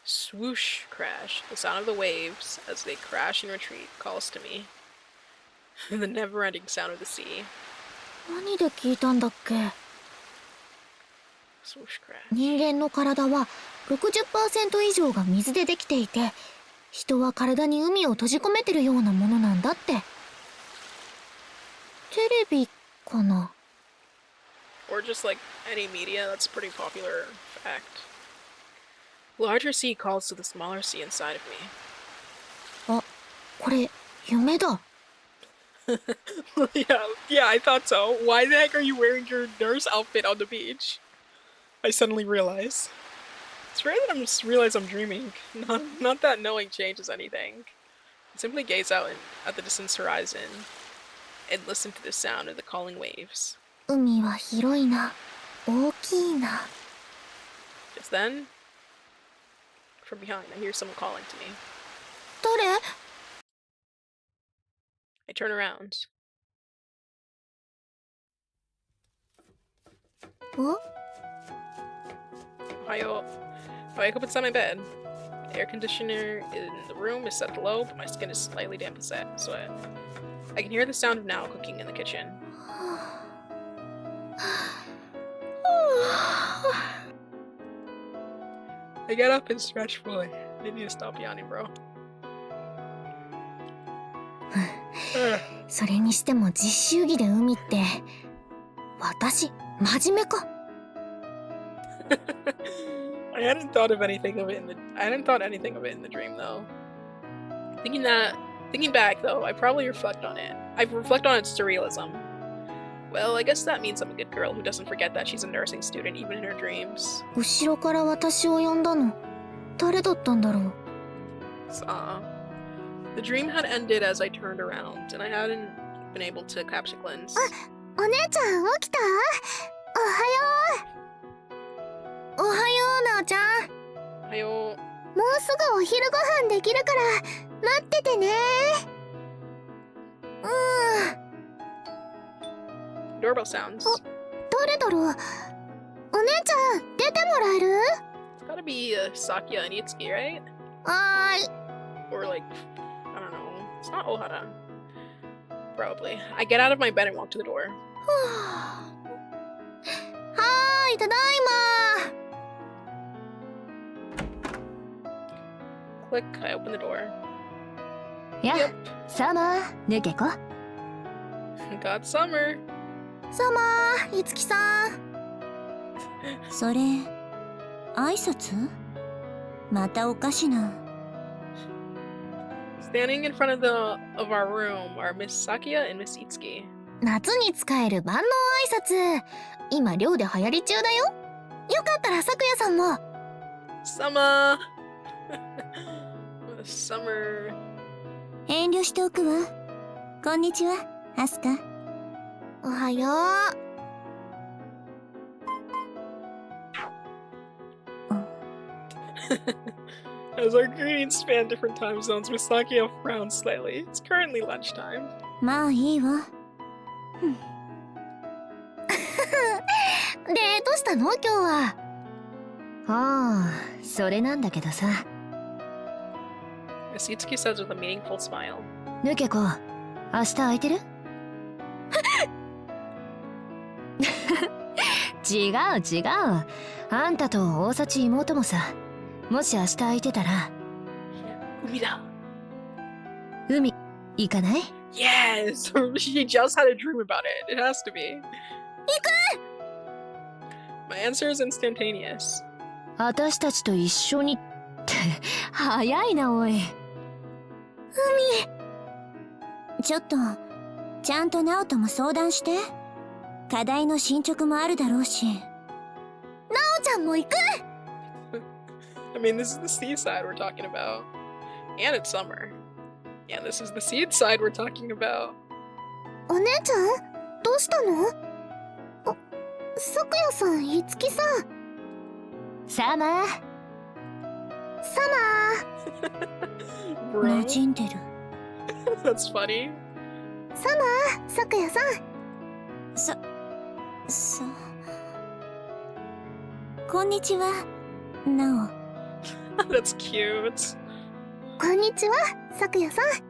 Swoosh crash. The sound of the waves as they crash and retreat calls to me. The never-ending sound of the sea. 何で聞いたんだっけ。 Swoosh crash. 人間の体は 60% 以上が水でできていて、人は体に海を閉じ込めてるようなものなんだって。テレビかな。 Or just like any media, that's a pretty popular fact. Larger sea calls to the smaller sea inside of me. あ、これ夢だ。yeah, I thought so. Why the heck are you wearing your nurse outfit on the beach? I suddenly realize. It's rare that I just realize I'm dreaming. Not that knowing changes anything. I simply gaze out at the distant horizon and listen to the sound of the calling waves. 海は広いな。大きいな。 Just then, from behind, I hear someone calling to me. 誰？ I turn around. お？ Ohio. I wake up inside my bed. The air conditioner in the room is set to low, but my skin is slightly damp with sweat. I can hear the sound of Now cooking in the kitchen. I get up and stretch fully. I need to stop yawning, bro. それにしても実習着で海って、私真面目か。I hadn't thought anything of it in the dream though. Thinking back though, I probably reflect on it. I reflect on its surrealism. Well, I guess that means I'm a good girl who doesn't forget that she's a nursing student even in her dreams. 後ろから私を呼んだの、誰だったんだろう。The dream had ended as I turned around, and I hadn't been able to catch a glimpse. お姉ちゃん起きた？おはよう。おはよう、なおちゃん。Hayo. もうすぐお昼ご飯できるから待っててね。Doorbell sounds. 誰だろう。お姉ちゃん出てもらえる？ It's gotta be Sakia and Itsuki, right? はーい。 Or like, I don't know. It's not Ohara. Probably. I get out of my bed and walk to the door. はーい、ただいま。 Click, I open the door. や、 Yep. サマー、抜けこ。 Got summer. サマー、いつきさん。それ、挨拶？またおかしな。 Standing in front of our room are Miss Sakia and Miss Itsuki. 夏に使える万能挨拶。今寮で流行り中だよ。よかったら咲夜さんも。 Summer. Summer. 遠慮しておくわ。こんにちは、アスカ。おはよう。 As our greetings span different time zones, Miss Sakia frowns slightly. It's currently lunchtime. まあいいわ。で、どうしたの今日は。ああ、それなんだけどさ。 Miss Itsuki says with a meaningful smile. 抜けこ、明日空いてる？違う違う。あんたと大幸妹もさ。もし明日空いてたら海だ。海行かない？ Yes! She just had a dream about it. It has to be. My answer is instantaneous. 私たちと一緒にって早いなおい。ちょっとちゃんとナオとも相談して。課題の進捗もあるだろうし。ナオちゃんも行く。I mean, this is the seaside we're talking about. And it's summer. And this is the seaside we're talking about. お姉ちゃんどうしたの？あ、咲夜さん、いつきさん。サマー。サマー。 Bro. 馴染んでる。That's funny. サマー、咲夜さん。こんにちは、ナオ。That's cute. こんにちは、咲夜さん。ナオち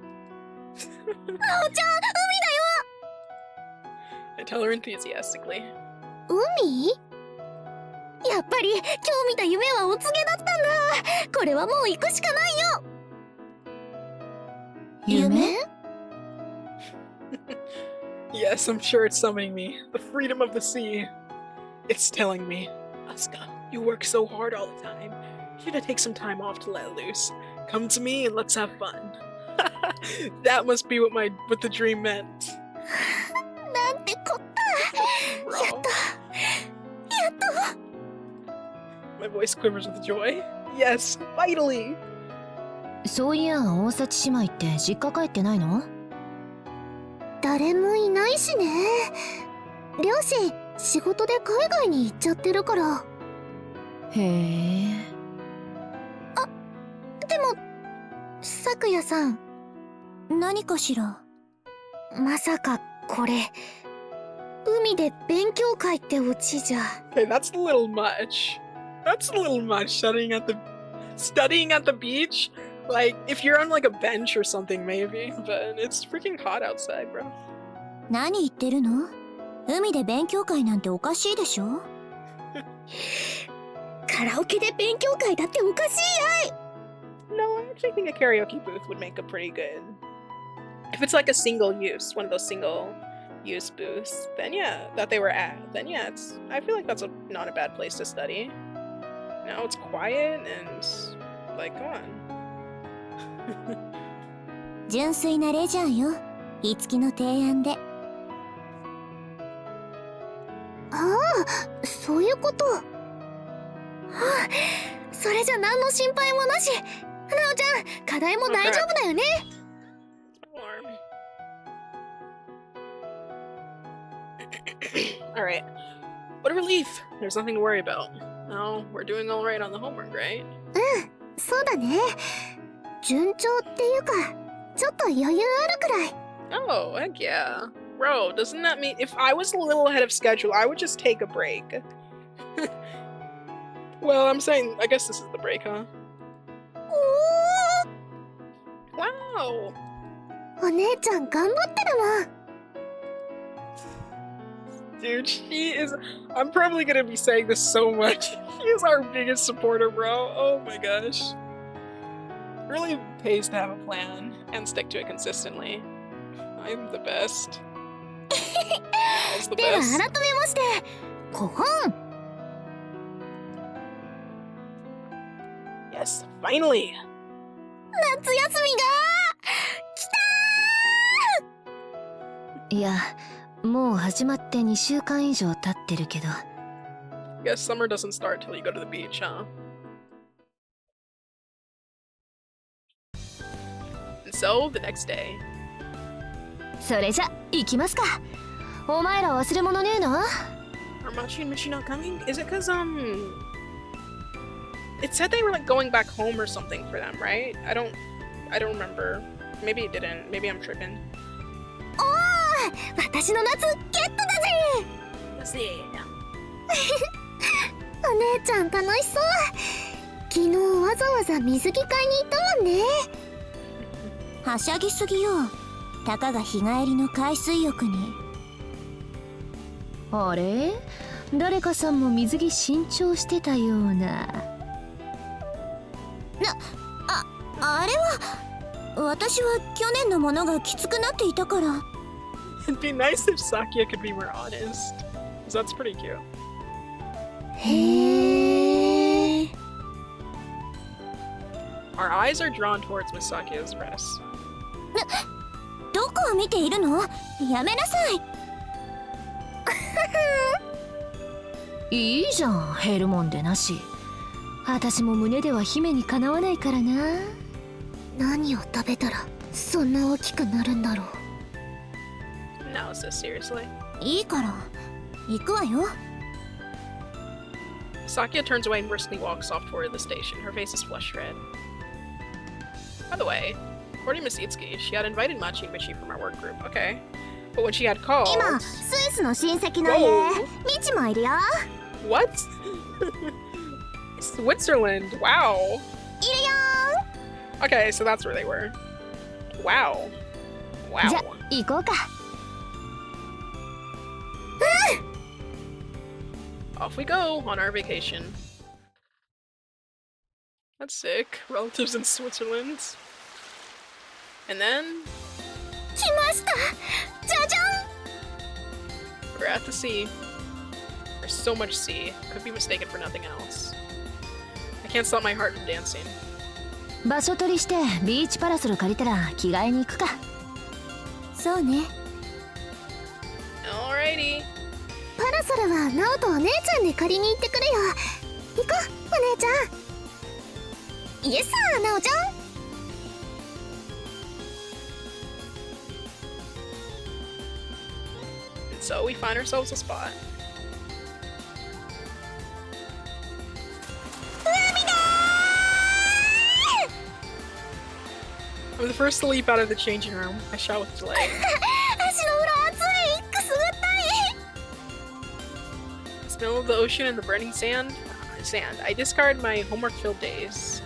ゃん、海だよ。 I tell her enthusiastically. 海？やっぱり今日見た夢はお告げだったんだ。これはもう行くしかないよ。夢？ Yes, I'm sure it's summoning me. The freedom of the sea. It's telling me, Asuka, you work so hard all the time. You should take some time off to let loose. Come to me and let's have fun. That must be what the dream meant. なんてこった。やっと。 My voice quivers with joy. Yes, finally! そういや大幸姉妹って実家帰ってないの？誰もいないしね。両親仕事で海外に行っちゃってるから。へえ。あ、でも咲夜さん、何かしら。まさかこれ海で勉強会ってオチじゃ。 Okay, that's a little much. That's a little much studying at the beach. Like, if you're on like a bench or something, maybe, but it's freaking hot outside, bro. 何言ってるの？海で勉強会なんておかしいでしょ。カラオケで勉強会だっておかしいやい。 No, I actually think a karaoke booth would make a pretty good. If it's like a single use, one of those single use booths, then yeah, that they were at, then yeah, I feel like that's not a bad place to study. Now it's quiet and like, come on. 純粋なレジャーよ、いつきの提案で。ああ、そういうこと。はあ、それじゃ何の心配もなし。なおちゃん、課題も大丈夫だよね。Alright. What a relief! There's nothing to worry about. No, we're doing alright on the homework, right? そうだね。順調っていうか、ちょっと余裕あるくらい。 Oh, heck yeah. Bro, doesn't that mean if I was a little ahead of schedule, I would just take a break? Well, I'm saying, I guess this is the break, huh? お Wow! お姉ちゃん頑張ってるもん。 Dude, she is... I'm probably gonna be saying this so much. She is our biggest supporter, bro. Oh my gosh. It really pays to have a plan and stick to it consistently. I'm the best. Al's the では best. 改めまして、ご本。 Yes, finally! 夏休みが来たいやもう始まって2週間以上経ってるけど。 Guess summer doesn't start till you go to the beach, huh? And so, the next day. それじゃ行きますか。お前ら忘れ物ねえの？ Are Machi and Michi not coming? Is it cause, it said they were like going back home or something for them, right? I don't remember. Maybe it didn't. Maybe I'm tripping. おー、私の夏ゲットだぜ。 Let's see. お姉ちゃん楽しそう。昨日わざわざ水着買いに行ったもんね。はしゃぎすぎよ。たかが日帰りの海水浴に。あれ誰かさんも水着新調してたような。あれは私は去年のものがきつくなっていたから。 It'd be nice if Sakia could be more honest. 'Cause that's pretty cute. へえ。 Our eyes are drawn towards Miss Sakia's dress. どこを見ているの？やめなさい。いいじゃん、減るもんでなし。私も胸では姫にかなわないからな。何を食べたらそんな大きくなるんだろう。 Now is this seriously? いいから行くわよ。 Sakia turns away and briskly walks off toward the station. Her face is flush red. By the way, according to Miss Itsuki, she had invited Machi and Michi from our work group. Okay. But when she had called... 今スイスの親戚の家、ミチもいるよ。 What? Switzerland. Wow. いるよ。 Okay, so that's where they were. Wow. じゃ Wow. 行こうか。Off we go on our vacation. That's sick. Relatives in Switzerland. And then 来ました。じゃじゃん。 we're at the sea. There's so much sea. Could be mistaken for nothing else. I can't stop my heart from dancing. 場所取りしてビーチパラソル借りたら着替えに行くか。そうね。 Alrighty. パラソルはナオとお姉ちゃんで借りに行ってくるよ。行こう、お姉ちゃん。イエスさー、ナオちゃん。 And so we find ourselves a spot. I'm the first to leap out of the changing room. I shout with delay. 足の裏熱い。くすぐったい。 The smell of the ocean and the burning sand. I discard my homework-filled days.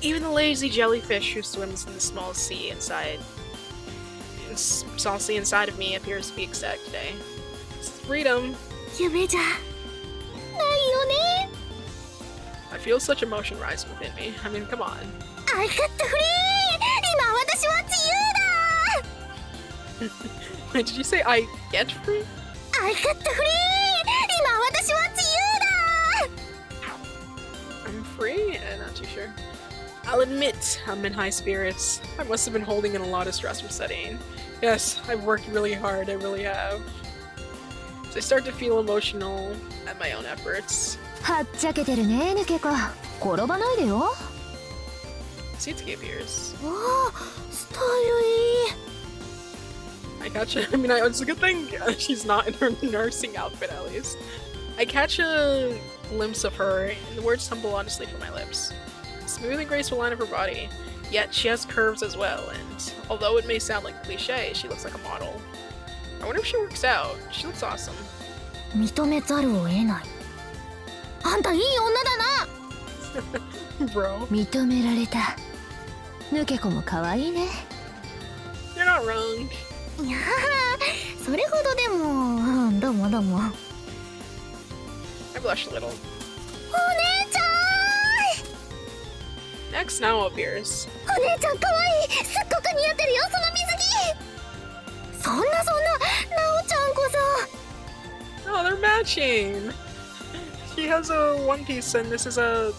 Even the lazy jellyfish who swims in the small sea inside of me appears to be ecstatic today. It's freedom. 夢じゃないよね。 I feel such emotion rise within me. I mean, come on. I got the free! 今私は自由だ。 Wait, did you say I get free? I got the free! 今私は自由だ。 I'm free? Not too sure. I'll admit I'm in high spirits. I must have been holding in a lot of stress from studying. Yes, I've worked really hard, I really have. So I start to feel emotional at my own efforts. はっちゃけてるね、抜け子。転ばないでよ。 Sitsuki appears. おお、スタイルいい。 I catch a, it's a good thing she's not in her nursing outfit at least. I catch a glimpse of her and the words tumble honestly from my lips. Smooth and graceful line of her body, yet she has curves as well, and although it may sound like a cliche, she looks like a model. I wonder if she works out. She looks awesome. 認めざるを得ない。あんたいい女だな。 Bro. 認められた。抜け子も可愛いね。 You're not wrong. いやー、それほどでも、どうもどうも。 I blush a little. お姉ちゃん。 Next, Nao appears. お姉ちゃん可愛い。すっごく似合ってるよ、その水着。そんな、なおちゃんこそ。 Oh, they're matching! She has a one piece and this is a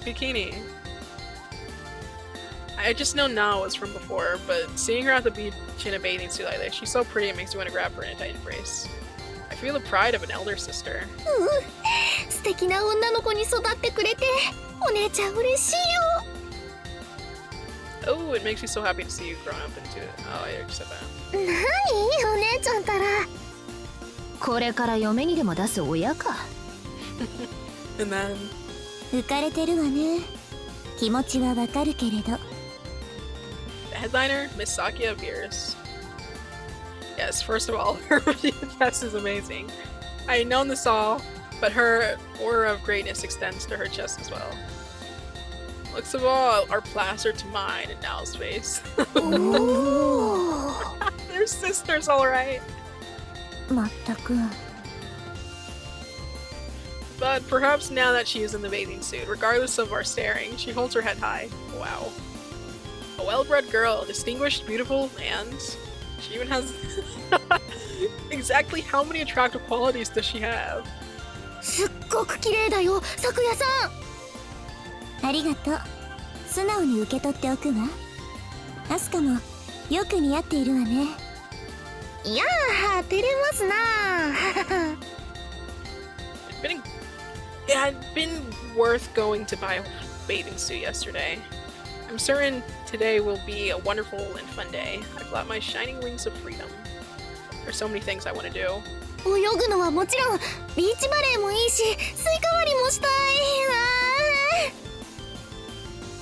bikini. I just know Nao is from before, but seeing her at the beach in a bathing suit like this, she's so pretty it makes me want to grab her in a tight embrace. I feel the pride of an elder sister. 素敵な女の子に育ってくれて、お姉ちゃん嬉しいよ。 Oh, it makes me so happy to see you grown up into it. Oh, I already said that. なにお姉ちゃんたら。これから嫁にでも出す親か。And then... 浮かれてるわね。気持ちはわかるけれど。 The headliner, Miss Sakia, appears. Yes, first of all, her dress is amazing. I had known this all, but her aura of greatness extends to her chest as well. Looks of all are plastered to mine in Nao's face. おお。 They're sisters, alright. まったく。But perhaps now that she is in the bathing suit, regardless of our staring, she holds her head high. Wow. A well-bred girl, distinguished, beautiful, and she even has... Exactly how many attractive qualities does she have? すっごく綺麗だよ、咲夜さん。ありがとう。素直に受け取っておくわ。アスカもよく似合っているわね。いやー、照れますな。It had been worth going to buy a bathing suit yesterday. I'm certain today will be a wonderful and fun day. I flap my shining wings of freedom. There's so many things I want to do. 泳ぐのはもちろん、ビーチバレーもいいし、スイカ割りもしたい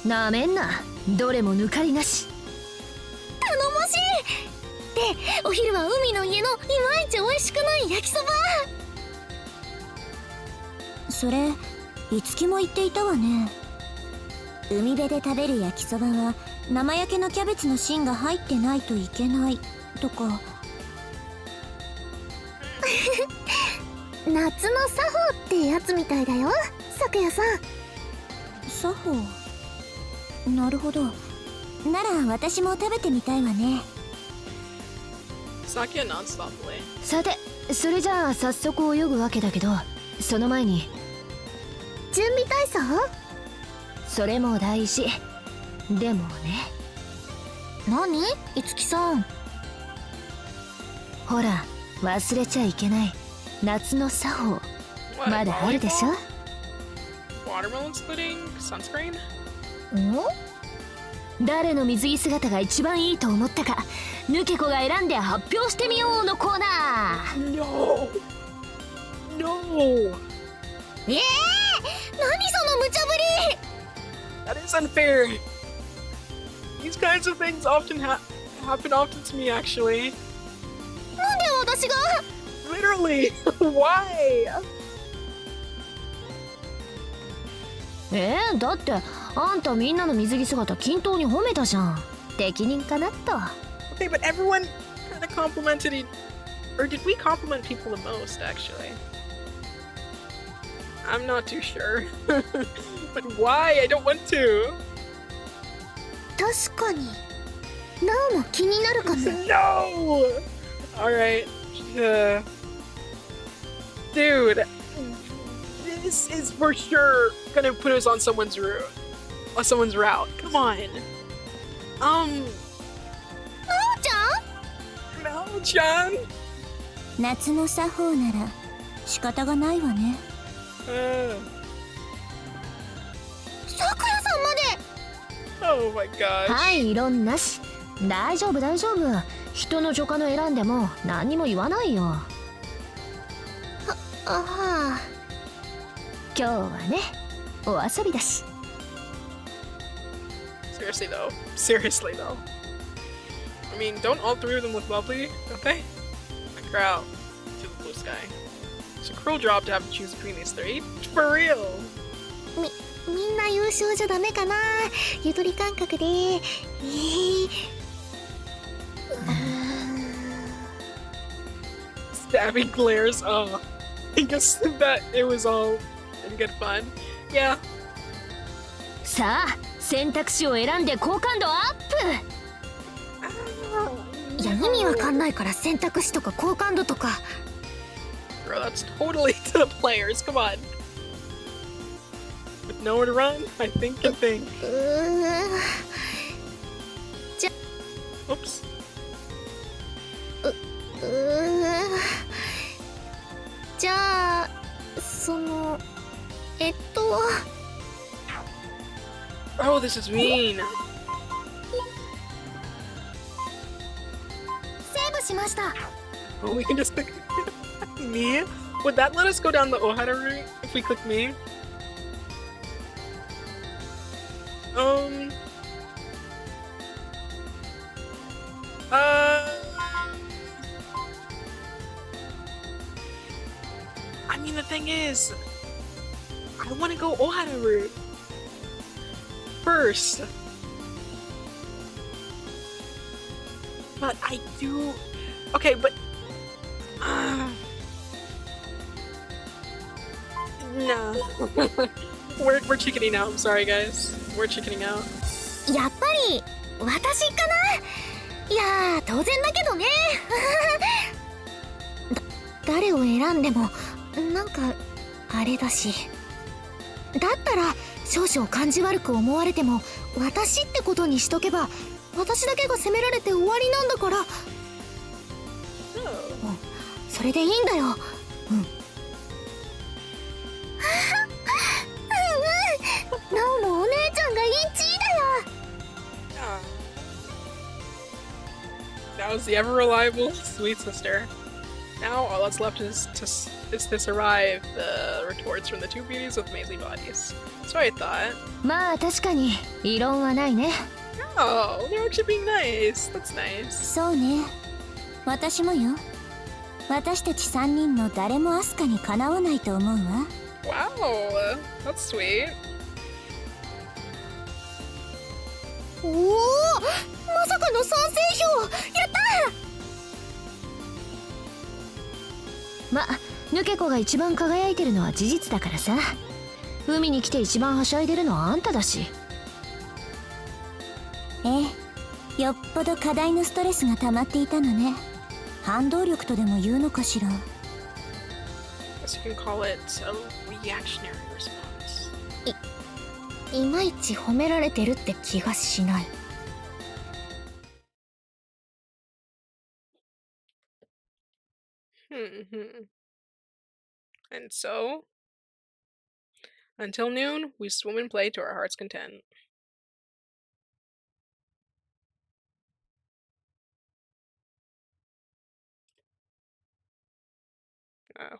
なめんな、どれも抜かりなし。頼もしい。で、お昼は海の家のいまいち美味しくない焼きそば。それ、いつきも言っていたわね。海辺で食べる焼きそばは生焼けのキャベツの芯が入ってないといけないとか。夏の作法ってやつみたいだよ、咲夜さん。作法、なるほど。なら私も食べてみたいわね。Sakya nods thoughtfully. さて、それじゃあ早速泳ぐわけだけど、その前に準備体操？それも大事。でもね。何？いつきさん。ほら、忘れちゃいけない夏の作法。まだあるでしょ？ Watermelon splitting? Sunscreen? 誰の水着姿が一番いいと思ったか、ヌケコが選んで発表してみようのコーナー。No! No! 何その無茶ぶり！ That is unfair! These kinds of things often happen often to me, actually. なんで私が？ Literally! Why? だってあんたみんなの水着姿均等に褒めたじゃん。適任かなと。 Okay, but everyone kind of complimented it. Or did we compliment people the most, actually? I'm not too sure. But why? I don't want to. 確かに。なおも気になるかも。No! Alright. Dude. This is for sure gonna put us on someone's route. On someone's route. Come on. なおちゃん？ Mel-chan? 夏の作法なら仕方がないわね。咲夜さんまで。 Oh my gosh. はい異論なし。大丈夫大丈夫。人の女化の選んでも何にも言わないよ。ああ。今日はね、お遊びだし。 Seriously though. I mean, don't all three of them look lovely? Don't they? Like her out to the blue sky. It's a cruel job to have to choose between these three. For real. みんな優勝じゃダメかな。ゆとり感覚で。Stabbing glares. Oh, I guess that it was all in good fun. Yeah. さあ、選択肢を選んで好感度アップ。いや、意味わかんないから選択肢とか好感度とか。Bro, that's totally to the players. Come on. With nowhere to run, I think and think. Oops. じゃあOh, this is mean. セーブしました。 Oh, we can just pick me? Would that let us go down the Ohara route if we click me? I mean, the thing is, I want to go Ohara route first. But I do... Okay, but... No. we're chickening out. I'm sorry, guys. We're chickening out. やっぱり私かな。いやー当然だけどね。誰を選んでもなんかあれだし。だったら少々感じ悪く思われても私ってことにしとけば、私だけが責められて終わりなんだから。それでいいんだよ。うん。なおもお姉ちゃんが1位だよ。That was the ever reliable sweet sister. Now all that's left is to survive the retorts from the two beauties with amazing bodies. So I thought. まあ確かに異論はないね。Oh, they're actually being nice. That's nice. そうね。私もよ。私たち3人の誰もアスカにかなわないと思うわ。Wow, that's sweet. おお、まさかの賛成票。やったー。ま、ヌケ子が一番輝いてるのは事実だからさ。海に来て一番はしゃいでるのはあんただし。ええ、よっぽど課題のストレスが溜まっていたのね。反動力とでも言うのかしら。Guess you can call it a reactionary response. いまいち褒められてるって気がしない。And so, until noon, we swim and play to our heart's content.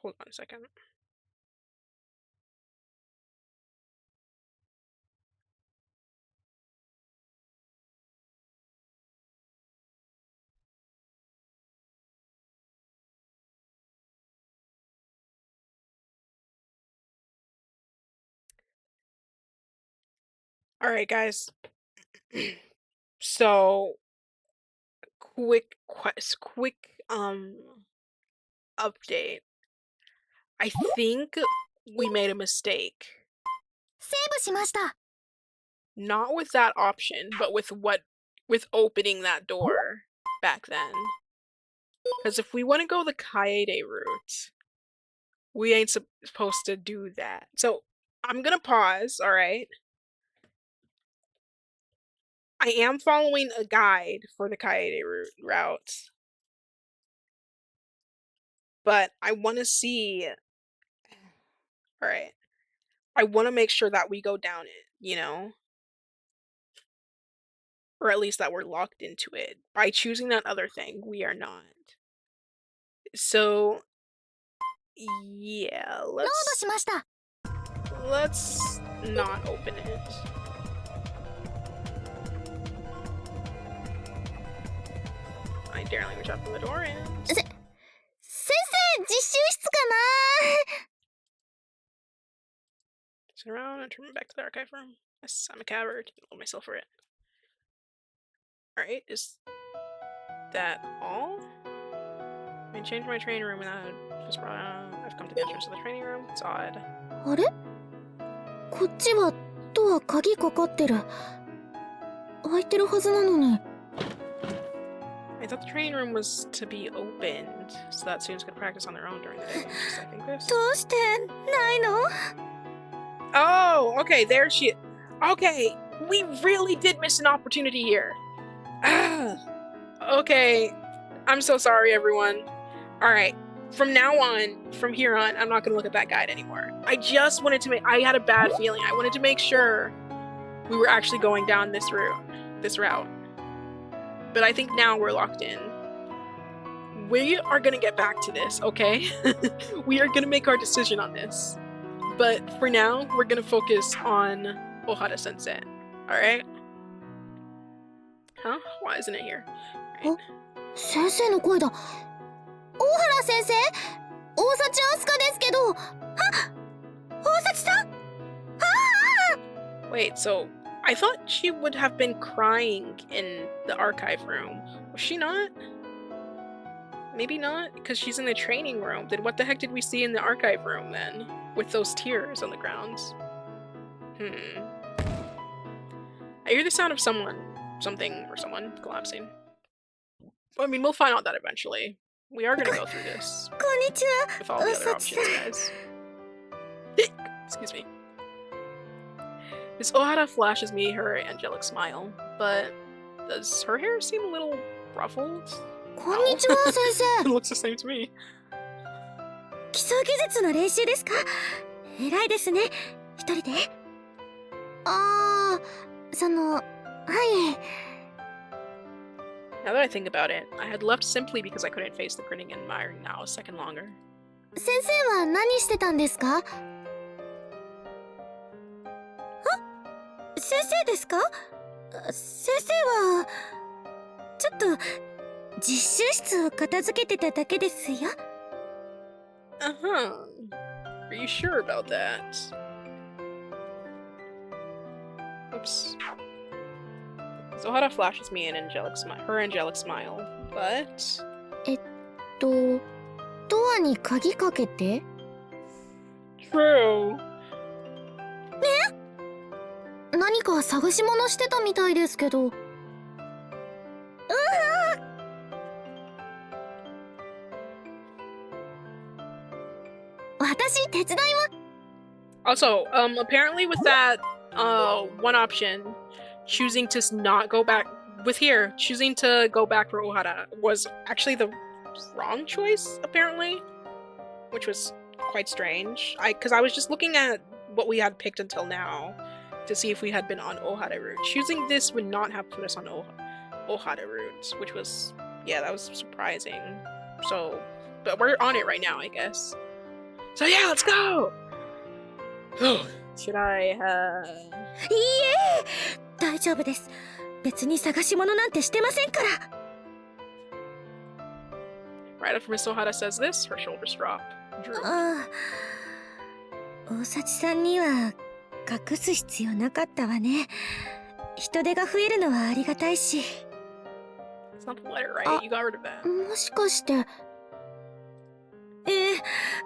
Hold on a second. All right, guys. So, quick update. I think we made a mistake. セーブしました。 Not with that option, but with opening that door back then. Because if we want to go the Kaede route, we ain't supposed to do that. So I'm gonna pause, alright? I am following a guide for the Kaede route. But I want to see... Alright. I want to make sure that we go down it, you know? Or at least that we're locked into it. By choosing that other thing, we are not. So... Yeah, ロードしました。 let's not open it. I dare let me shut the door in. 先生、実習室かな。 Turn around and turn me back to the archive room. Yes, I'm a coward. I love myself for it. Alright, is that all? I changed my training room and I just brought I've come to the entrance of the training room. It's odd. あれ、こっちはドア鍵かかってる。開いてるはずなのに。 I thought the training room was to be opened so that students could practice on their own during the day. Just, I think this. どうしてないの？ Oh, okay, there she... Okay, we really did miss an opportunity here. Okay, I'm so sorry, everyone. Alright, from now on, from here on, I'm not gonna look at that guide anymore. I just wanted to I had a bad feeling. I wanted to make sure we were actually going down this route. But I think now we're locked in. We are gonna get back to this, okay? We are gonna make our decision on this. But for now, we're gonna focus on Ohara-sensei. Alright? Huh? Why isn't it here? Right. 先生の声だ。大原先生、大幸あすかですけど。あ、大幸さん。Wait, so I thought she would have been crying in the archive room. Was she not? Maybe not, because she's in the training room. Then what the heck did we see in the archive room then? With those tears on the ground? I hear the sound of something or someone collapsing. I mean, we'll find out that eventually. We are gonna go through this. With all the other options, guys. Excuse me. Miss Ohara flashes me her angelic smile, but does her hair seem a little ruffled? こんにちは、先生。 It looks the same to me. 基礎技術の練習ですか？偉いですね。一人で？はい。 Now that I think about it, I had left simply because I couldn't face the grinning and admiring now a second longer. 先生は何してたんですか？先生ですか？先生はちょっと実習室を片付けてただけですよ。Are you sure about that? Oops. Zohara flashes me her angelic smile, but... ドアに鍵かけて？ True. 何か探し物してたみたいですけど。私手伝いま。 Also, apparently with that, one option, choosing to not go back choosing to go back for Ohara was actually the wrong choice, apparently, which was quite strange. Because I was just looking at what we had picked until now to see if we had been on Ohara route. Choosing this would not have put us on Ohara route, which was, yeah, that was surprising. So, but we're on it right now, I guess. So yeah, let's go! Should I, いいえ、大丈夫です。別に探し物なんてしてませんから。 Right after Miss Ohara says this, her shoulders drop. Droop. 大幸さんには隠す必要なかったわね。人手が増えるのはありがたいし。 It's not the letter, right? You got rid of that. もしかして。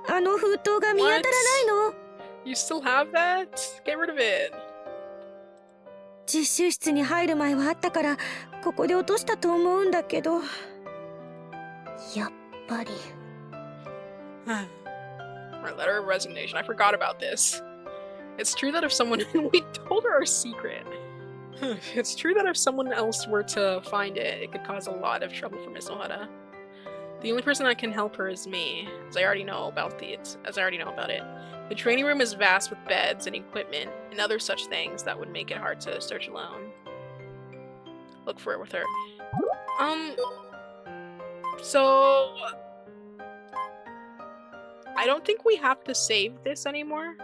あの封筒が見当たらないの？ You still have that? Get rid of it. 実習室に入る前はあったからここで落としたと思うんだけど。やっぱり。My letter of resignation. I forgot about this. It's true that if someone we told her our secret. It's true that if someone else were to find it, it could cause a lot of trouble for Miss Ohara. The only person that can help her is me, as I already know about it. The training room is vast with beds and equipment and other such things that would make it hard to search alone. Look for it with her. So I don't think we have to save this anymore.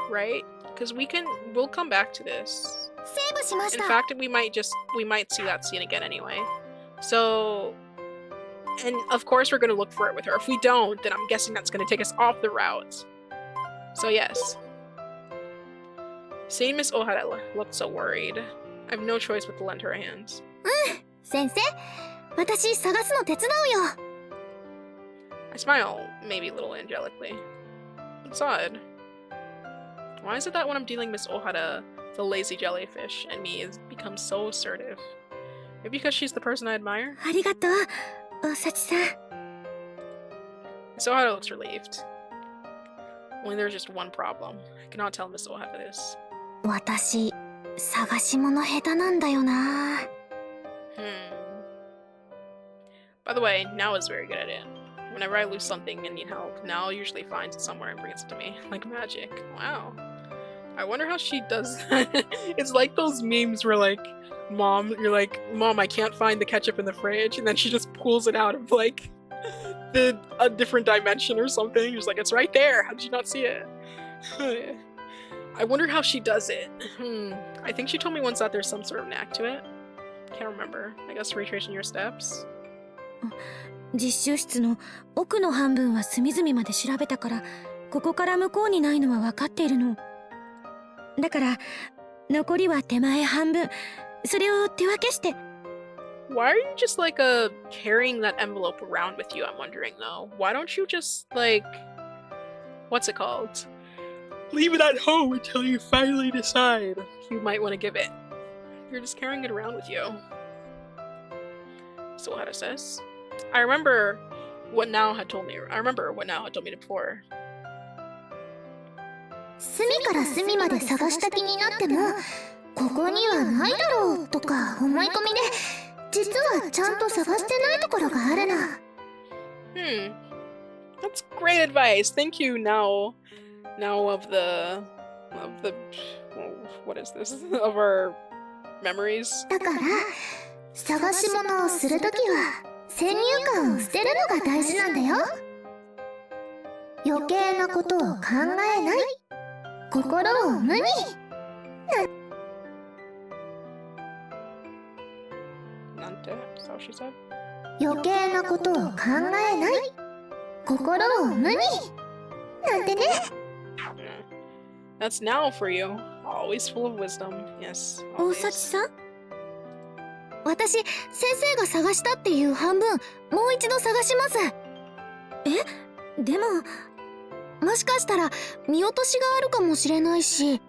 Right? Because we'll come back to this. In fact, we might see that scene again anyway. So, and of course we're gonna look for it with her. If we don't, then I'm guessing that's gonna take us off the route. So yes. Seeing Miss Ohara looked so worried. I have no choice but to lend her a hand. 先生、私探すの手伝うよ。 I smile, maybe a little angelically. It's odd. Why is it that when I'm dealing Miss Ohara, the lazy jellyfish, and me has become so assertive? Maybe because she's the person I admire? ありがとう、大幸さん。 Miss Ohara looks relieved. Only there's just one problem. I cannot tell Miss Ohara this. 私、探し物下手なんだよな。By the way, Nao is very good at it. Whenever I lose something and need help, Nao usually finds it somewhere and brings it to me. Like magic. Wow. I wonder how she does that. It's like those memes where like, you're like, Mom, I can't find the ketchup in the fridge, and then she just pulls it out of like a different dimension or something. She's like, it's right there. How did you not see it? I wonder how she does it. I think she told me once that there's some sort of knack to it. Can't remember. I guess retracing your steps. 実習室の奥の半分は隅々まで調べたから、ここから向こうにないのは分かっているの。だから残りは手前半分、それを手分けして。Why are you just like carrying that envelope around with you? I'm wondering though. Why don't you just like, what's it called? Leave it at home until you finally decide you might want to give it. You're just carrying it around with you. So Ohara says, I remember what Nao had told me before. 隅から隅まで探した気になってもここにはないだろうとか思い込みで実はちゃんと探してないところがあるな。That's great advice. Thank you, Now of the what is this? Of our memories. だから探し物をするときは先入観を捨てるのが大事なんだよ。余計なことを考えない。心を無に。なんて? Is that what she said? 余計なことを考えない。心を無に。なんてね。That's Now for you. Always full of wisdom. Yes. 大幸さん、私先生が探したっていう半分もう一度探します。え、でももしかしたら見落としがあるかもしれないし、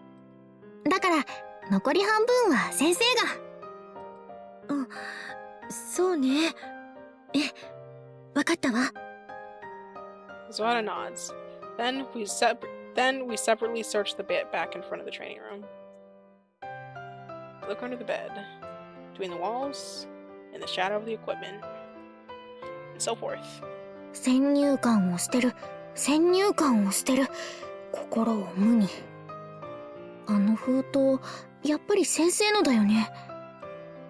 だから残り半分は先生が。そうね。わかったわ。Zohara nods. Then we separately search the bit back in front of the training room. Look under the bed, between the walls, in the shadow of the equipment, and so forth. 先入観を捨てる。先入観を捨てる。心を無に。あの封筒、やっぱり先生のだよね。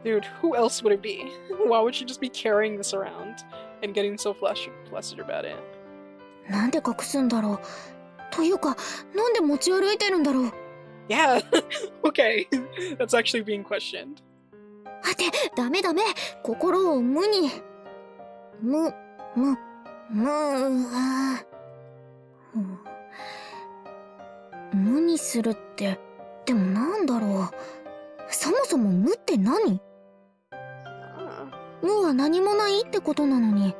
Dude, who else would it be? Why would she just be carrying this around and getting so flustered about it? なんで隠すんだろう。というか、なんで持ち歩いてるんだろう。Yeah, okay. That's actually being questioned. ダメ。心を無に。無にするって、でもなんだろう。そもそも無って何？無は何もないってことなのに。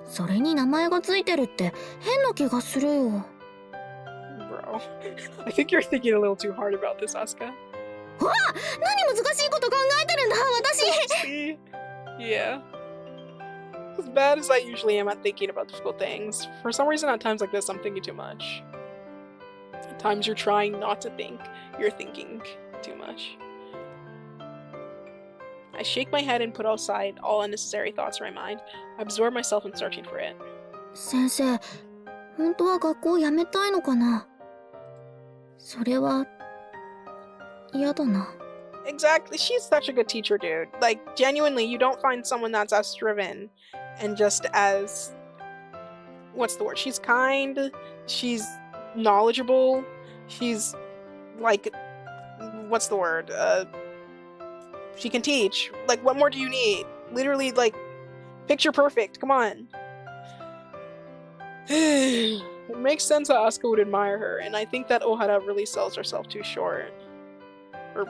それに名前がついてるって変な気がするよ。Bro, I think you're thinking a little too hard about this, Asuka. ほら、何難しいこと考えてるんだ、私。See? Yeah. As bad as I usually am at thinking about difficult things, for some reason at times like this I'm thinking too much. At times you're trying not to think, you're thinking too much. I shake my head and put aside all unnecessary thoughts in my mind. I absorb myself in searching for it. 先生、本当は学校辞めたいのかな？それは嫌だな。Exactly. She's such a good teacher, dude. Like, genuinely, you don't find someone that's as driven and just as... What's the word? She's kind. She's knowledgeable. She's, like... What's the word? She can teach. Like, what more do you need? Literally, like, picture perfect. Come on. It makes sense that Asuka would admire her, and I think that Ohara really sells herself too short. Or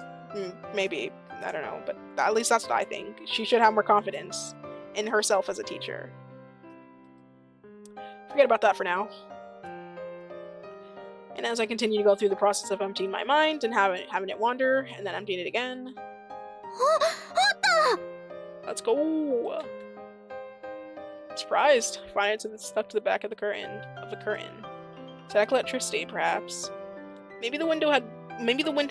maybe, I don't know, but at least that's what I think. She should have more confidence in herself as a teacher. Forget about that for now. And as I continue to go through the process of emptying my mind and having it wander, and then emptying it again. Let's go! I'm surprised. Find it stuck to the back of the curtain. Static electricity, perhaps. Maybe the wind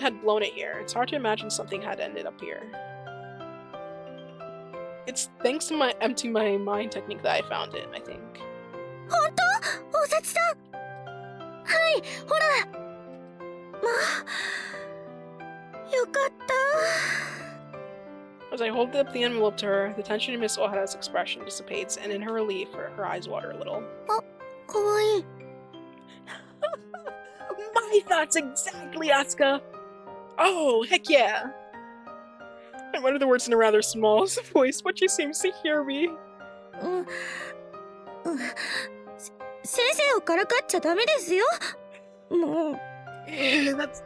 had blown it here. It's hard to imagine something had ended up here. It's thanks to my empty my mind technique that I found it, I think. 本当？おさちさん。はい、ほら。まあ、よかった。As I hold up the envelope to her, the tension in Miss Ohara's expression dissipates, and in her relief, her eyes water a little. あ、かわいい。My thoughts exactly, Asuka! Oh, heck yeah! I mutter the words in a rather small voice, but she seems to hear me. 先生をからかっちゃダメですよ。もう。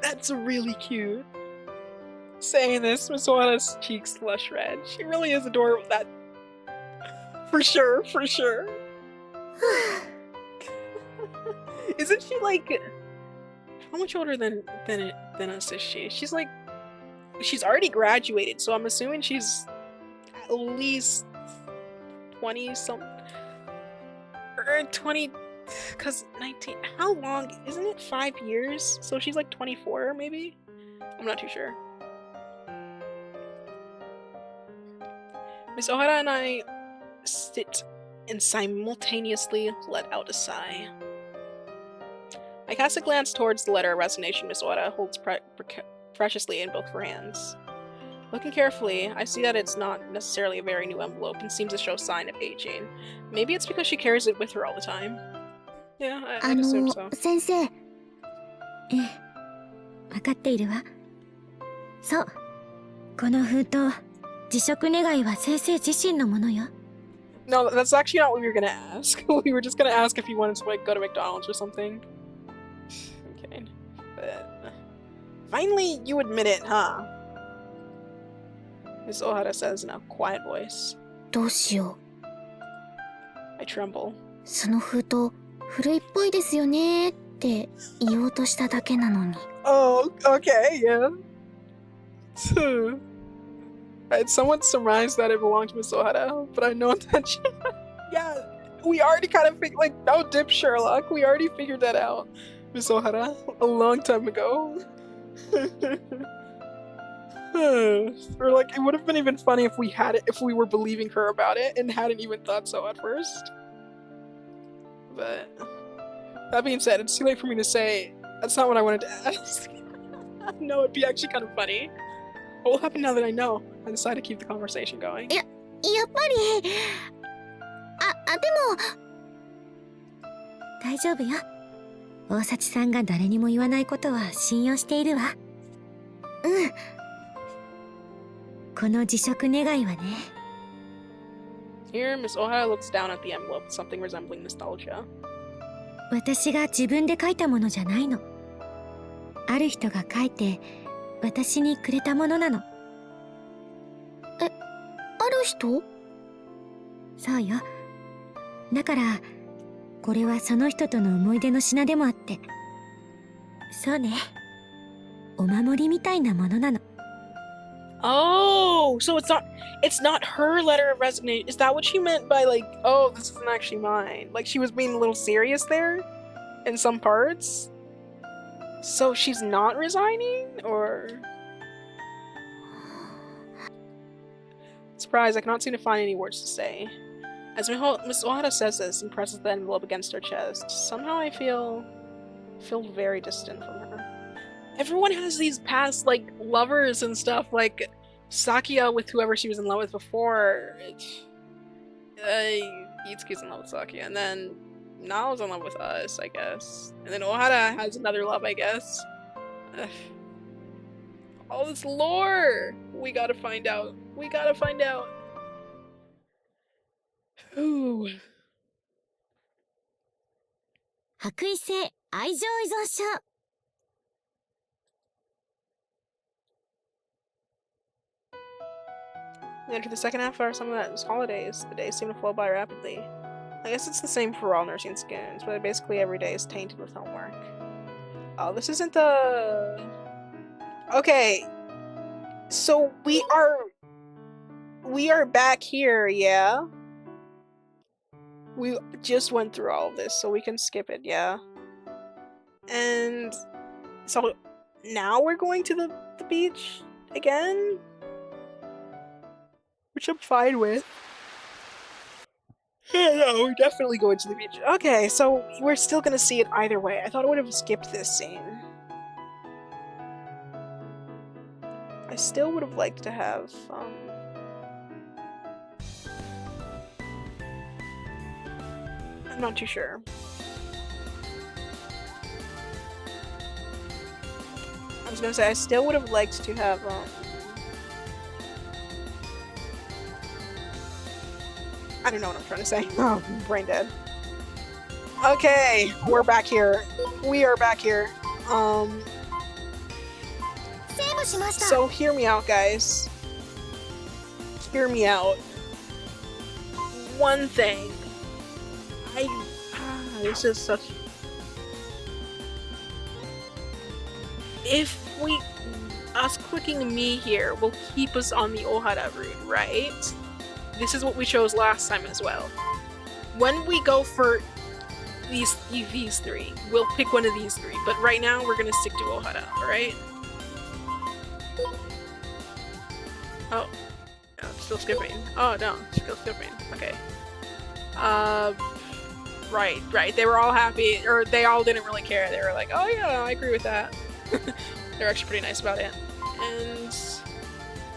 That's really cute. saying this, Miss Ohara's cheeks flush red. She really is adorable. That for sure, for sure. Isn't she like how much older than us is she? She's like she's already graduated, so I'm assuming she's at least 20 something or 20 because 19 how long isn't it 5 years? So she's like 24 maybe? I'm not too sure. Miss Ohara and I sit and simultaneously let out a sigh. I cast a glance towards the letter of resignation Miss Ohara holds preciously in both of her hands. Looking carefully, I see that it's not necessarily a very new envelope and seems to show sign of aging. Maybe it's because she carries it with her all the time. Yeah, I'd assume so. 先生。ええ、分かっているわ。そう。この封筒、辞職願いは先生自身のものよ。No, that's actually not what we were gonna ask. We were just gonna ask if you wanted to like go to McDonald's or something. Okay. But finally you admit it, huh? Miss Ohara says in a quiet voice. どうしよう。I tremble. その封筒、古いっぽいですよねって言おうとしただけなのに。Oh, okay, yeah. I had somewhat surmised that it belonged to Miss Ohara, but I know that she... Yeah, we already kind of figured, like, no dip Sherlock, we already figured that out, Miss Ohara, a long time ago. Or like, it would have been even funny if we had it, if we were believing her about it and hadn't even thought so at first. But, that being said, it's too late for me to say, that's not what I wanted to ask. No, it'd be actually kind of funny. What will happen now that I know? I decided to keep the conversation going. やっぱりでも大丈夫よ。大幸さんが誰にも言わないことは信用しているわ。うん。この辞職願いはね。Here, Miss Ohara looks down at the envelope with something resembling nostalgia. 私が自分で書いたものじゃないの。ある人が書いて私にくれたものなの。え、ある人？そうよ。だからこれはその人との思い出の品でもあって。そうね。お守りみたいなものなの。Oh, so it's not her letter of resignation. Is that what she meant by like, oh, this isn't actually mine? Like she was being a little serious there in some parts? So she's not resigning, or? Surprised, I cannot seem to find any words to say. As Miss Ohara says this and presses the envelope against her chest, somehow I feel very distant from her. Everyone has these past, like, lovers and stuff, like Sakia with whoever she was in love with before. Itsuki's in love with Sakia, and then Nao's in love with us, I guess. And then Ohara has another love, I guess. Ugh. All this lore! We gotta find out. We gotta find out. Ooh. 白衣性愛情依存症。We enter the second half of our summer holidays. The days seem to flow by rapidly. I guess it's the same for all nursing students, but basically every day is tainted with homework. Oh, this isn't the... Okay. So we are back here, yeah? We just went through all of this, so we can skip it, yeah? And so now we're going to the beach again? Which I'm fine with. Yeah, no, we're definitely going to the beach. Okay, so we're still gonna see it either way. I thought I would have skipped this scene. I still would have liked to have, I'm not too sure. I was gonna say, I still would have liked to have, I don't know what I'm trying to say. Oh, brain dead. Okay, we're back here. We are back here. セーブしました。 So hear me out, guys. Hear me out. One thing. This is such... If us clicking me here will keep us on the Ohara route, right? This is what we chose last time as well. When we go for these three, we'll pick one of these three, but right now we're gonna stick to Ohara, alright? Oh. No, still skipping. Oh no, still skipping. Okay. Right. They were all happy, or they all didn't really care. They were like, oh yeah, I agree with that. They're actually pretty nice about it. And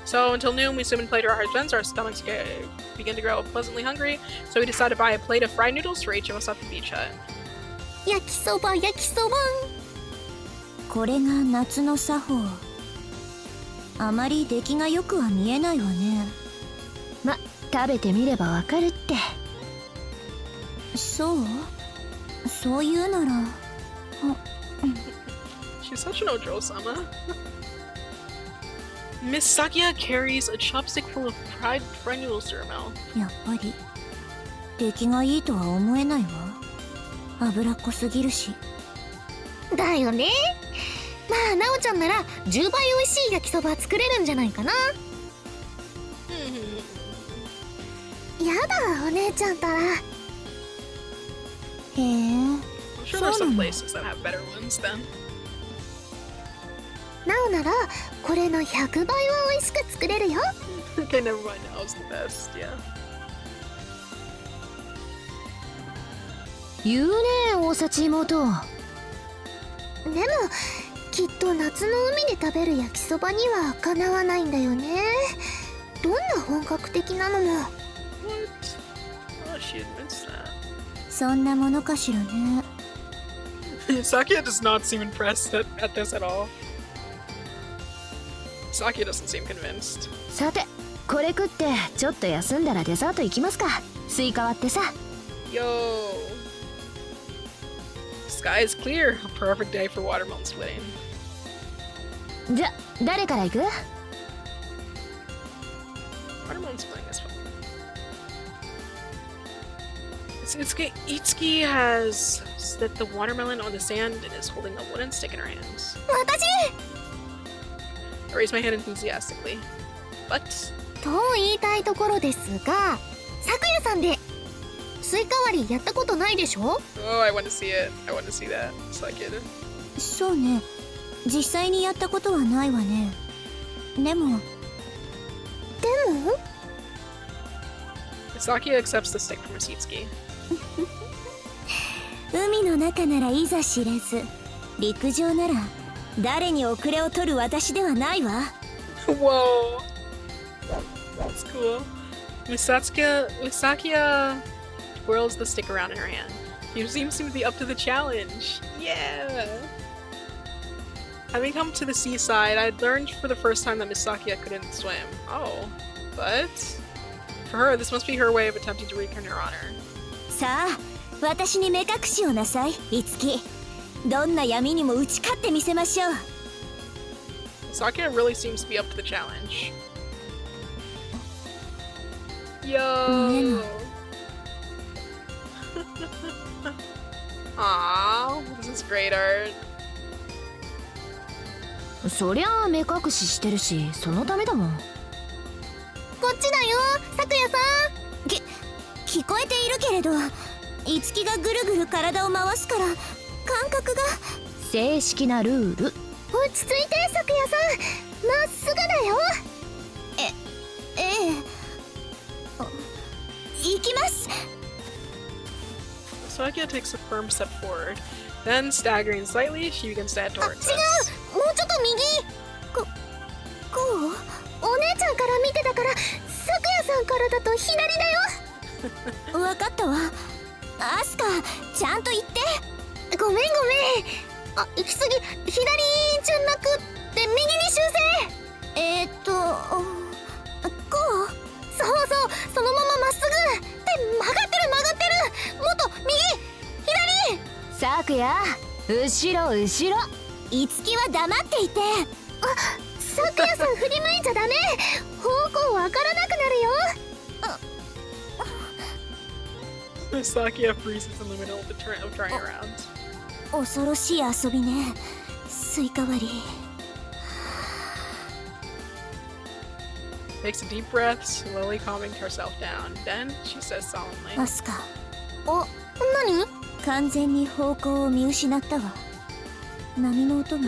so until noon, we swim and play to our heart's content. Our stomachs begin to grow pleasantly hungry, so we decided to buy a plate of fried noodles for each of us at the beach hut. 焼きそば焼きそば。これが夏の作法。あまり出来がよくは見えないわね。ま、食べてみればわかるって。そう？そう言うなら。She's such an Ojo-sama. Miss Sakia carries a chopstick full of fried noodles to her mouth. やっぱり出来がいいとは思えないわ。脂っこすぎるし。だよね。まあなおちゃんなら10倍美味しい焼きそば作れるんじゃないかな。やだお姉ちゃんたら。へえ。I'm sure there's some places that have better ones then. なおならこれの100倍は美味しく作れるよ。Okay, never mind. That was the best. Yeah. 言うね大幸妹。でもきっと夏の海で食べる焼きそばにはかなわないんだよね。どんな本格的なのも。 What? Oh, she admits that. そんなものかしらね。Sakia does not seem impressed at this at all. Sakia doesn't seem convinced. さてこれ食ってちょっと休んだらデザート行きますか。スイカ割ってさ。 Yo. Sky is clear. A perfect day for watermelon splitting. じゃ誰から行く？ Watermelon splitting is fun. Itsuki has set the watermelon on the sand and is holding a wooden stick in her hands. 私 I raise my hand enthusiastically. But と言いたいところですが、さくやさんでスイカ割りやったことないでしょ？ oh, I want to see it. I want to see that. Sakia. そうね。実際にやったことはないわね。でも Sakia accepts the stick from Itsuki. 海の中ならいざ知れず、陸上なら誰に遅れを取る私ではないわ。Whoa. That's cool. Misakia twirls the stick around in her hand. She seems to be up to the challenge. Yeah. Having come to the seaside, I'd learned for the first time that Misakia couldn't swim. Oh. But for her, this must be her way of attempting to reclaim her honor. さあ、私に目隠しをなさい、いつき。どんな闇にも打ち勝ってみせましょう。Sakia really seems to be up to the challenge. Yo! Aww, this is great art. そりゃあ目隠ししてるしそのためだもん。こっちだよ、さくやさん。聞こえているけれど、いつきがぐるぐる体を回すから感覚が。正式なルール。落ち着いてさくやさん、まっすぐだよ。ええ。行きます。 Sakia takes a firm step forward. Then, staggering slightly, she begins to head あ、違 towards us. う、もうちょっと右。こう？お姉ちゃんから見てたから、さくやさんからだと左だよ。わかったわ。アスカ、ちゃんと言って。ごめんごめん。あ、行き過ぎ。左じゃなくって右に修正。こう？そうそう、そのまままっすぐ。って曲がってる。もっと右、左。さくや後ろ。いつきは黙っていて。昨夜さん振り向いちゃダメ。方向わからなくなるよ。 Sakia freezes in the middle of trying around. 恐ろしい遊びね、スイカ割り。 Takes a deep breath, slowly calming herself down. Then she says solemnly, アスカ、何？完全に方向を見失ったわ。波の音が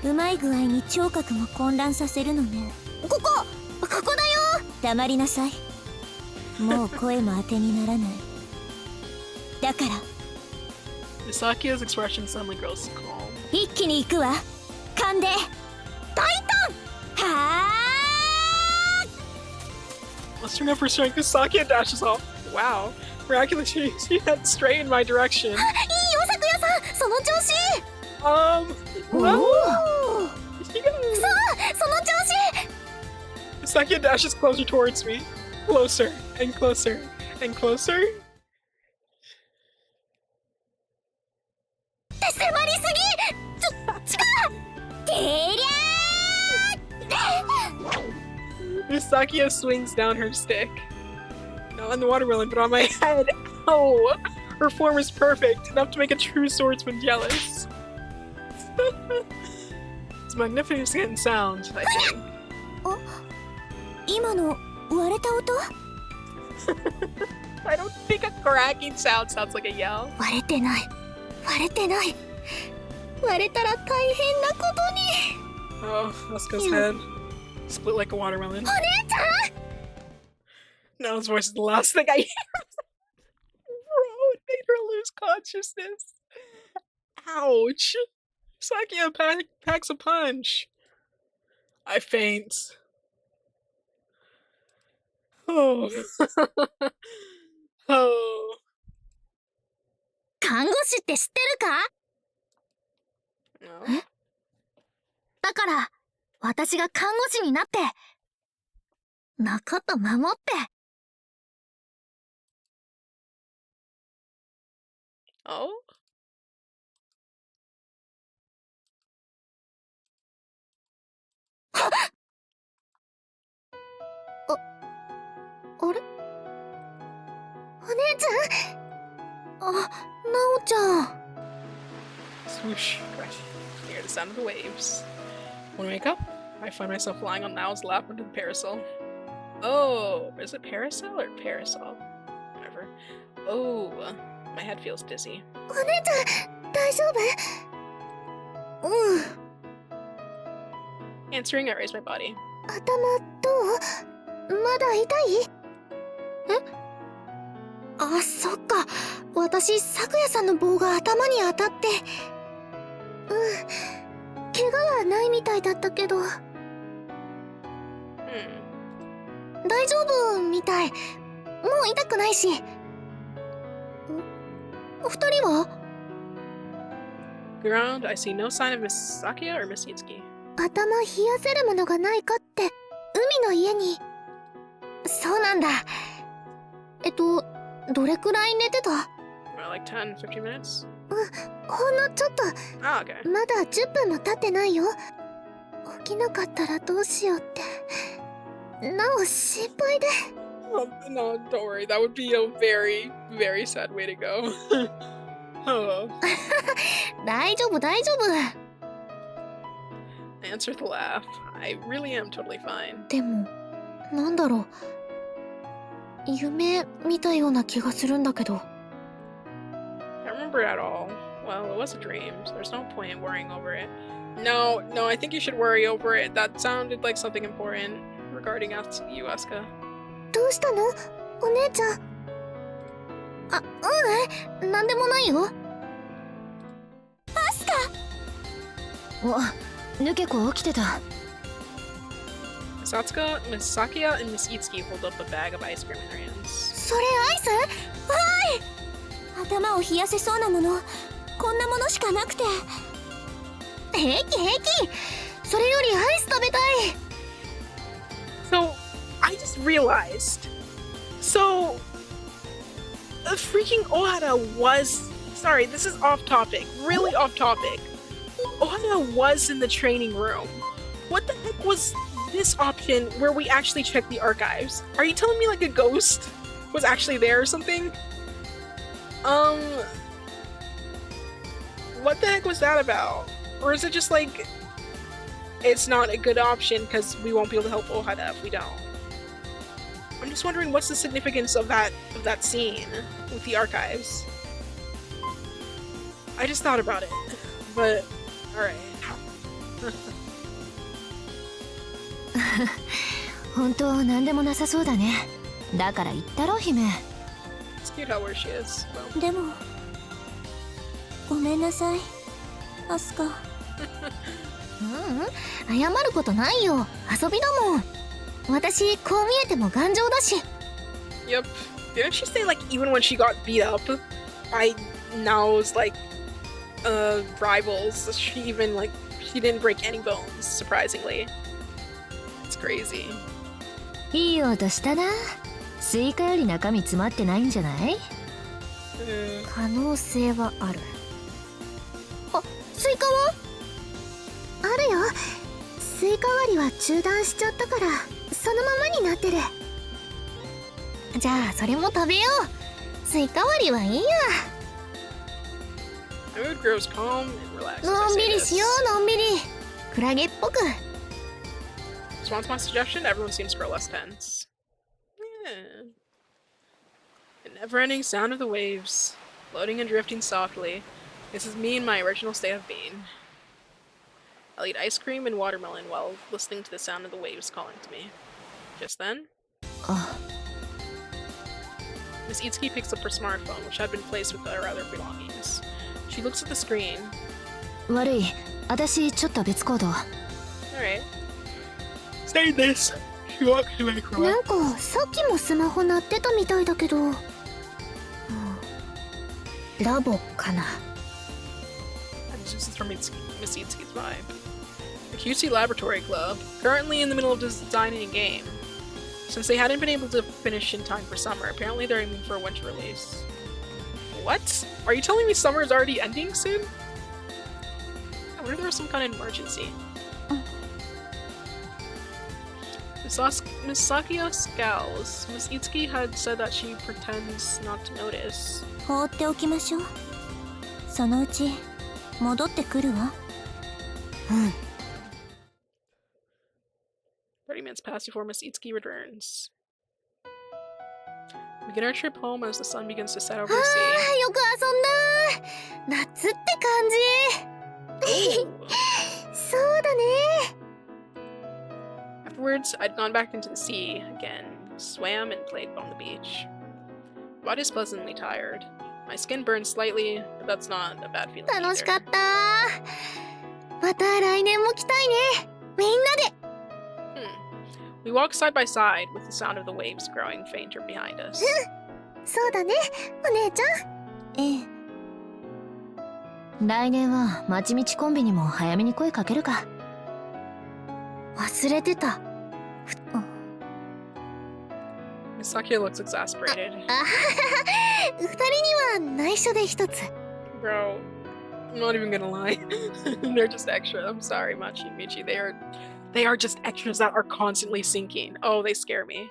うまい具合に聴覚も混乱させるのね。ここだよ。黙りなさい。もう声も当てにならない。だから Sakia's expression suddenly grows calm. 一気に行くわ。勘で大胆はLet's turn up her strength as Sakia dashes off. Wow. Miraculously, she heads straight in my direction. いいよ昨夜さん、その調子。No! そうその調子。 Sakia dashes closer towards me. Closer, and closer, and closer. 迫りすぎ。力。てりゃー。 Miss Sakia swings down her stick. Not on the watermelon, but on my head. Oh! Her form is perfect, enough to make a true swordsman jealous. It's magnificent sound, I think. 今の割れた音？ I don't think a cracking sound sounds like a yell. 割れてない。割れてない。割れたら大変なことに。 Oh, Asuka's head. Split like a watermelon. お姉ちゃん。 Nao's voice is the last thing I hear. Bro, it made her lose consciousness. Ouch. Sakia packs a punch. I faint. Oh. Oh. 看護師って知ってるか？ No. だから私が看護師になって中と守って。 Oh? あれ？お姉ちゃん。あ、なおちゃん。 Swoosh. Right. Hear the sound of the waves. When I wake up, I find myself lying on Nao's lap under the parasol. Oh, is it parasol or parasol? Whatever. Oh, my head feels dizzy. お姉ちゃん、大丈夫？うん。 Answering, I raise my body. 頭どう？まだ痛い？あ、そっか。私、昨夜さんの棒が頭に当たって。怪我はないみたいだったけど。大丈夫みたい。もう痛くないし。二人は？ Ground, I see no sign of Miss Sakia or Miss Yitsuki. 頭冷やせるものがないかって、海の家に。そうなんだ。どれくらい寝てた？ Like 10, 15 minutes? ほんのちょっと。 Ah, okay. まだ10分も経ってないよ。起きなかったらどうしようって。なお心配で。Oh, no, don't worry. That would be a very, very sad way to go. Oh. 大丈夫大丈夫。 I answer with a laugh. I really am totally fine. でも、なんだろう。夢見たような気がするんだけど。I don't remember it at all. Well, it was a dream, so there's no point in worrying over it. No, I think you should worry over it. That sounded like something important regarding you, Asuka. どうしたの？お姉ちゃん。あ、うん、なんでもないよ。アスカ！お、ヌケコ起きてた。Satsuka, Miss Sakia, and Miss Itsuki hold up a bag of ice cream in their hands. それアイス？わーい！頭を冷やせそうなもの、こんなものしかなくて。平気平気。それよりアイス食べたい。 So, I just realized. So, freaking Ohara was... Sorry, this is off topic. Really off topic. Ohara was in the training room What the heck was this option where we actually check the archives? Are you telling me like a ghost was actually there or something? What the heck was that about? Or is it just like it's not a good option because we won't be able to help Ohada if we don't? I'm just wondering what's the significance of that scene with the archives. I just thought about it, but alright. 本当なんでもなさそうだね。だから言ったろ姫。It's cute how where she is. Well. でもごめんなさいアスカ。謝ることないよ。遊びだもん。私こう見えても頑丈だし。 Yep. Didn't she say like even when she got beat up by Nao's like rivals, she even like she didn't break any bones, surprisingly. It's crazy. いい音したな。スイカより中身詰まってないんじゃない？可能性はある。あ、スイカは？あるよ。スイカ割りは中断しちゃったからそのままになってる。じゃあそれも食べよう。スイカ割りはいいや。The mood grows calm and relaxed. のんびりしよう、のんびり。クラゲっぽく。Response to my suggestion, everyone seems to grow less tense. Yeah. The never-ending sound of the waves, floating and drifting softly. This is me in my original state of being. I'll eat ice cream and watermelon while listening to the sound of the waves calling to me. Just then, Miss Itsuki picks up her smartphone, which had been placed with her other belongings. She looks at the screen. 悪い。私ちょっと別行動。Alright. Say this. She walks away from なんかさっきもスマホ鳴ってたみたいだけど、ラボかな。This is from Miss Itsuki's vibe. The QC Laboratory Club, currently in the middle of designing a game. Since they hadn't been able to finish in time for summer, apparently they're aiming for a winter release. What? Are you telling me summer is already ending soon? I wonder if there was some kind of emergency. Miss Sakio scowls. Miss Itsuki had said that she pretends not to notice. 放っておきましょう。そのうち戻ってくるわ。30 minutes pass before Miss Itsuki returns. We begin our trip home as the sun begins to set over the sea. よく遊んだ。夏って感じ。そうだね。Afterwards, I'd gone back into the sea again, swam and played on the beach. My body is pleasantly tired. My skin burns slightly, but that's not a bad feeling 楽し either. かった。また来年も来たいね。みんなで。We walk side by side with the sound of the waves growing fainter behind us. そうだね、お姉ちゃん。ええ。来年はまちみちコンビにも早めに声かけるか。忘れてた。Miss Sakio looks exasperated. 二人には内緒で一つ。Bro, I'm not even gonna lie. They're just extra. I'm sorry, Machi and Michi. They are just extras that are constantly sinking. Oh, they scare me.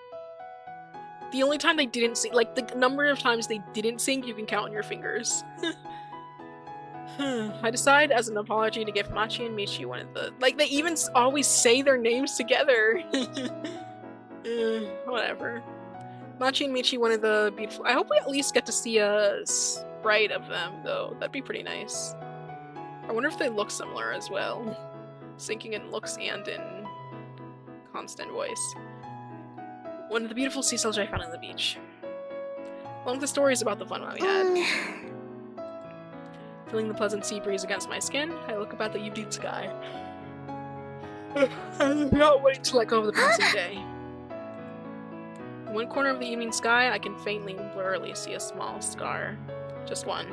The only time they didn't sink, like the number of times they didn't sink, you can count on your fingers. I decide as an apology to give Machi and Michi one of the, like they even always say their names together. Whatever. Machi and Michi, one of the beautiful, I hope we at least get to see a sprite of them though. That'd be pretty nice. I wonder if they look similar as well. Sinking in looks and in constant voice. One of the beautiful sea cells I found on the beach. Along with the stories about the fun we had. Feeling the pleasant sea breeze against my skin, I look up at the evening sky. I cannot wait to let go of the passing day. In one corner of the evening sky, I can faintly and blurrily see a small scar. Just one.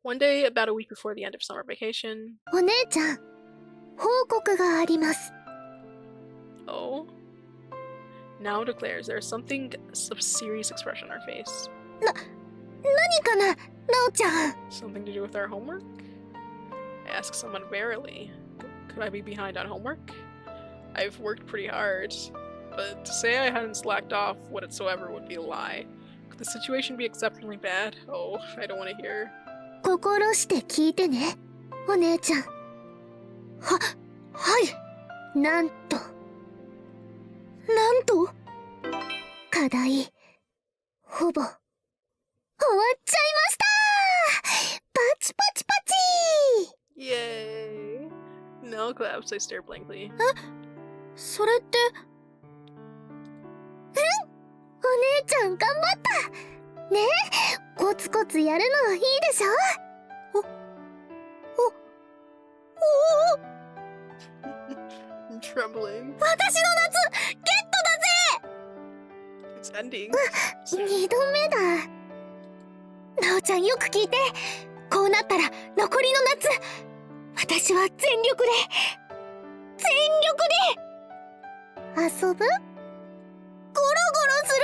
One day, about a week before the end of summer vacation. お姉ちゃん、報告があります。Oh? Now declares there is something of serious expression on her face. 何かな、なおちゃん。 Something to do with our homework? ask someone warily. Could I be behind on homework? I've worked pretty hard, but to say I hadn't slacked off whatsoever would be a lie. Could the situation be exceptionally bad? Oh, I don't want to hear. 心して聞いてね、お姉ちゃん。はい。なんと課題ほぼ終わっちゃいました。パチパチパチ。 Yay! No claps, I stare blankly. それって、お姉ちゃん頑張ったね。え、コツコツやるのいいでしょ。I'm trembling. 私の夏ゲットだぜ。 It's ending. 2度目だ。なおちゃんよく聞いて。こうなったら残りの夏、私は全力で遊ぶ？ゴロゴロする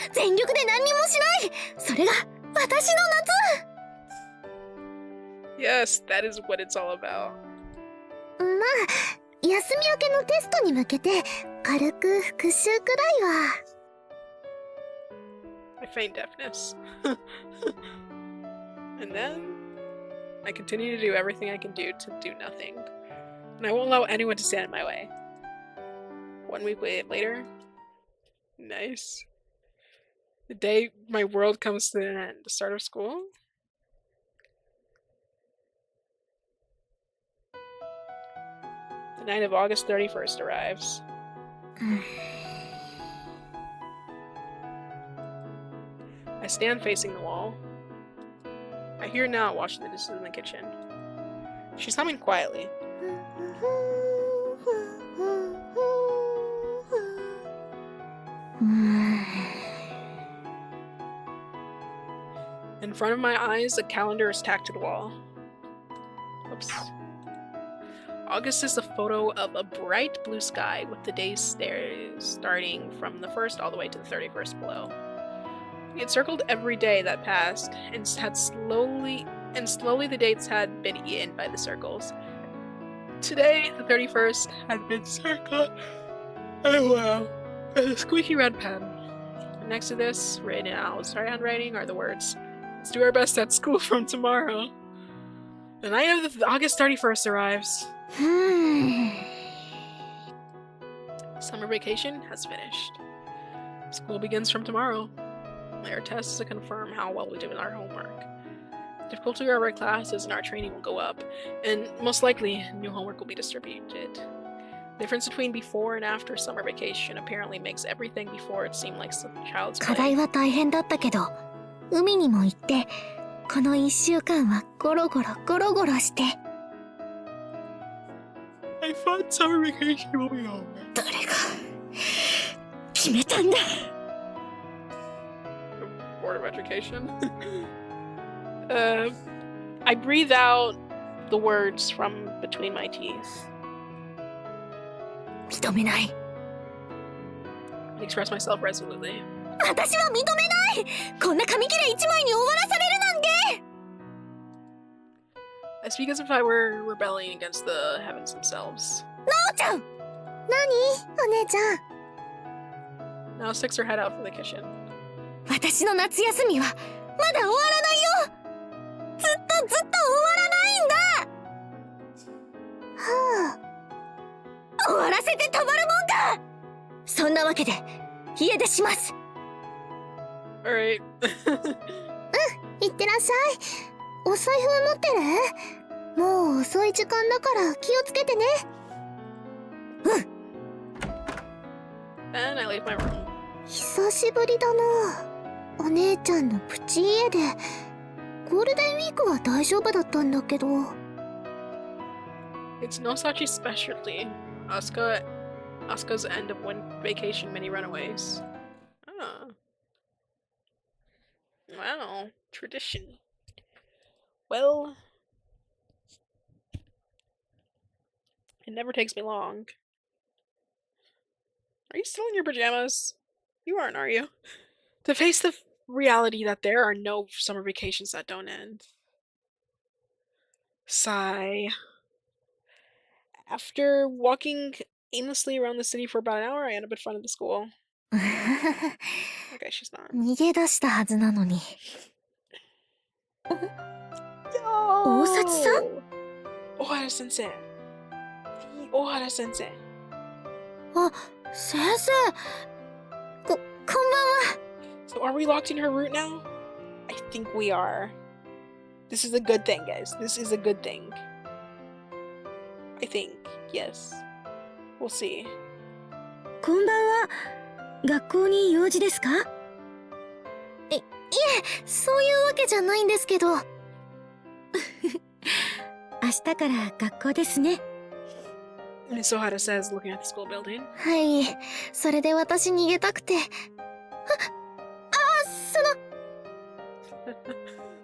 よ。全力で何にもしない。それが私の夏。 Yes, that is what it's all about. まあ、休み明けのテストに向けて軽く復習くらいは。 I feign deafness. And then I continue to do everything I can do to do nothing. And I won't allow anyone to stand in my way. 1 week later. Nice. The day my world comes to an end. The start of school. The night of August 31st arrives. I stand facing the wall. I hear Nao washing the dishes in the kitchen. She's humming quietly. In front of my eyes, a calendar is tacked to the wall. Oops. August is a photo of a bright blue sky with the days starting from the 1st all the way to the 31st below. We had circled every day that passed, and slowly the dates had been eaten by the circles. Today, the 31st, had been circled. Oh wow. With a squeaky red pen. And next to this, written in Owl's handwriting, are the words, "Let's do our best at school from tomorrow." The night of August 31st arrives. Summer vacation has finished. School begins from tomorrow. There are tests to confirm how well we did with our homework. The difficulty of our classes and our training will go up, and most likely, new homework will be distributed. The difference between before and after summer vacation apparently makes everything before it seem like some child's 課 play. 題は大変だったけど、海にも行ってこの1週間はゴロゴロして。 I thought summer vacation will be over. 誰が決めたんだ。 Board of Education. I breathe out the words from between my teeth. 認めない。 I express myself resolutely. 私は認めない。こんな紙切れ1枚に終わらされるなんて。 I speak as if I were rebelling against the heavens themselves. なおちゃん。何？お姉ちゃん。 Now sticks her head out from the kitchen. 私の夏休みはまだ終わらないよ。ずっと終わらないんだ。はあ。終わらせてたまるもんか。そんなわけで家出します。 Alright. いってらっしゃい。お財布持ってる？もう遅い時間だから気をつけてね。うん。 And I leave my room. 久しぶりだな。お姉ちゃんのプチ家で。ゴールデンウィークは大丈夫だったんだけど。 It's no such a specialty. Asuka's end of vacation mini runaways. Oh. Wow. Tradition. Well, it never takes me long. Are you still in your pajamas? You aren't, are you? To face the reality that there are no summer vacations that don't end. Sigh. After walking aimlessly around the city for about an hour, I end up in front of the school. Okay, she's not. 逃げ出したはずなのに。大崎さん？ Ohara sensei. The Ohara sensei. あ、先生。こんばんは。So are we locked in her route now? I think we are. This is a good thing, guys. This is a good thing. I think, yes. We'll see. こんばんは。学校に用事ですか？いえ、そういうわけじゃないんですけど。明日から学校ですね。Miss Ohara says, looking at the school building. はい、それで私逃げたくて。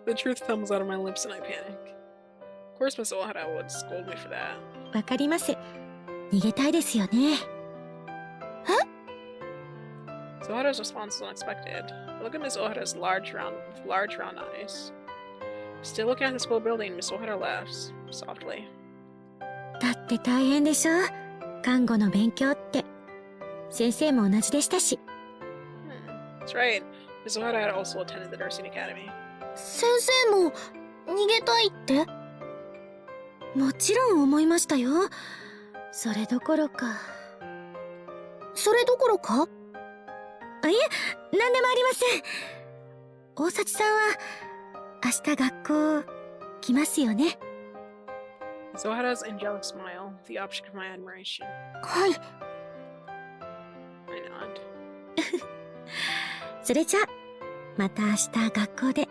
The truth tumbles out of my lips and I panic. Of course, Miss Ohara would scold me for that. わかります。逃げたいですよね。Miss Ohara's response is unexpected. Look at Miss Ohara's large round eyes. Still looking at the school building, Miss Ohara laughs softly. だって大変でしょ？看護の勉強って。先生も同じでしたし。That's right. Miss Ohara had also attended the nursing academy. 先生も逃げたいって？もちろん思いましたよ。それどころか。それどころか？いえ、なんでもありません。大幸さんは明日学校来ますよね。Miss Ohara's angelic smile, the object of my admiration. はい。I nod. それじゃまた明日学校で。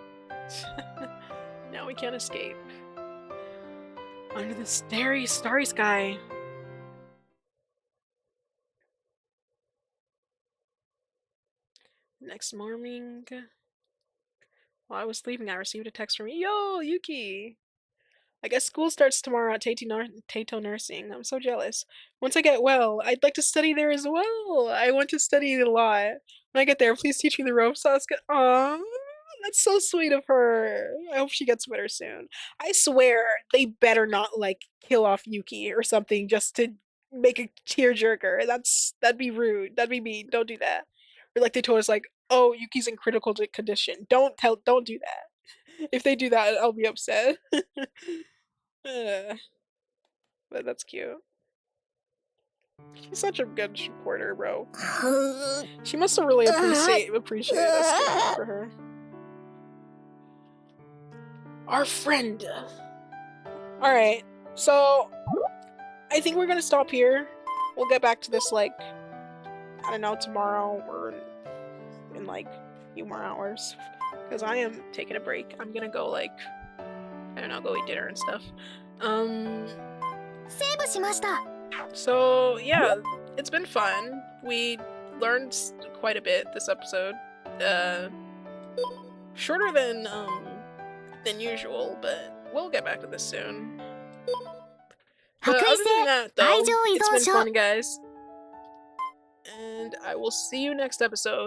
Now we can't escape. Under the starry sky. Next morning, while I was sleeping, I received a text from Yo, Yuki! I guess school starts tomorrow at Taito Nursing. I'm so jealous. Once I get well, I'd like to study there as well. I want to study a lot. When I get there, please teach me the ropes, Sasuke. Aww, that's so sweet of her. I hope she gets better soon. I swear, they better not, like, kill off Yuki or something just to make a tearjerker. That'd be rude. That'd be mean. Don't do that. Or like they told us, like, oh, Yuki's in critical condition. Don't do that. If they do that, I'll be upset. But that's cute. She's such a good supporter, bro. She must have really appreciated us doing that for her. Our friend. Alright, so I think we're gonna stop here. We'll get back to this, like, I don't know, tomorrow or in like a few more hours. Because I am taking a break. I'm gonna go, like, I don't know, go eat dinner and stuff. So yeah, it's been fun. We learned quite a bit this episode. Shorter than usual, but we'll get back to this soon. But other than that, though, it's been fun, guys. And I will see you next episode.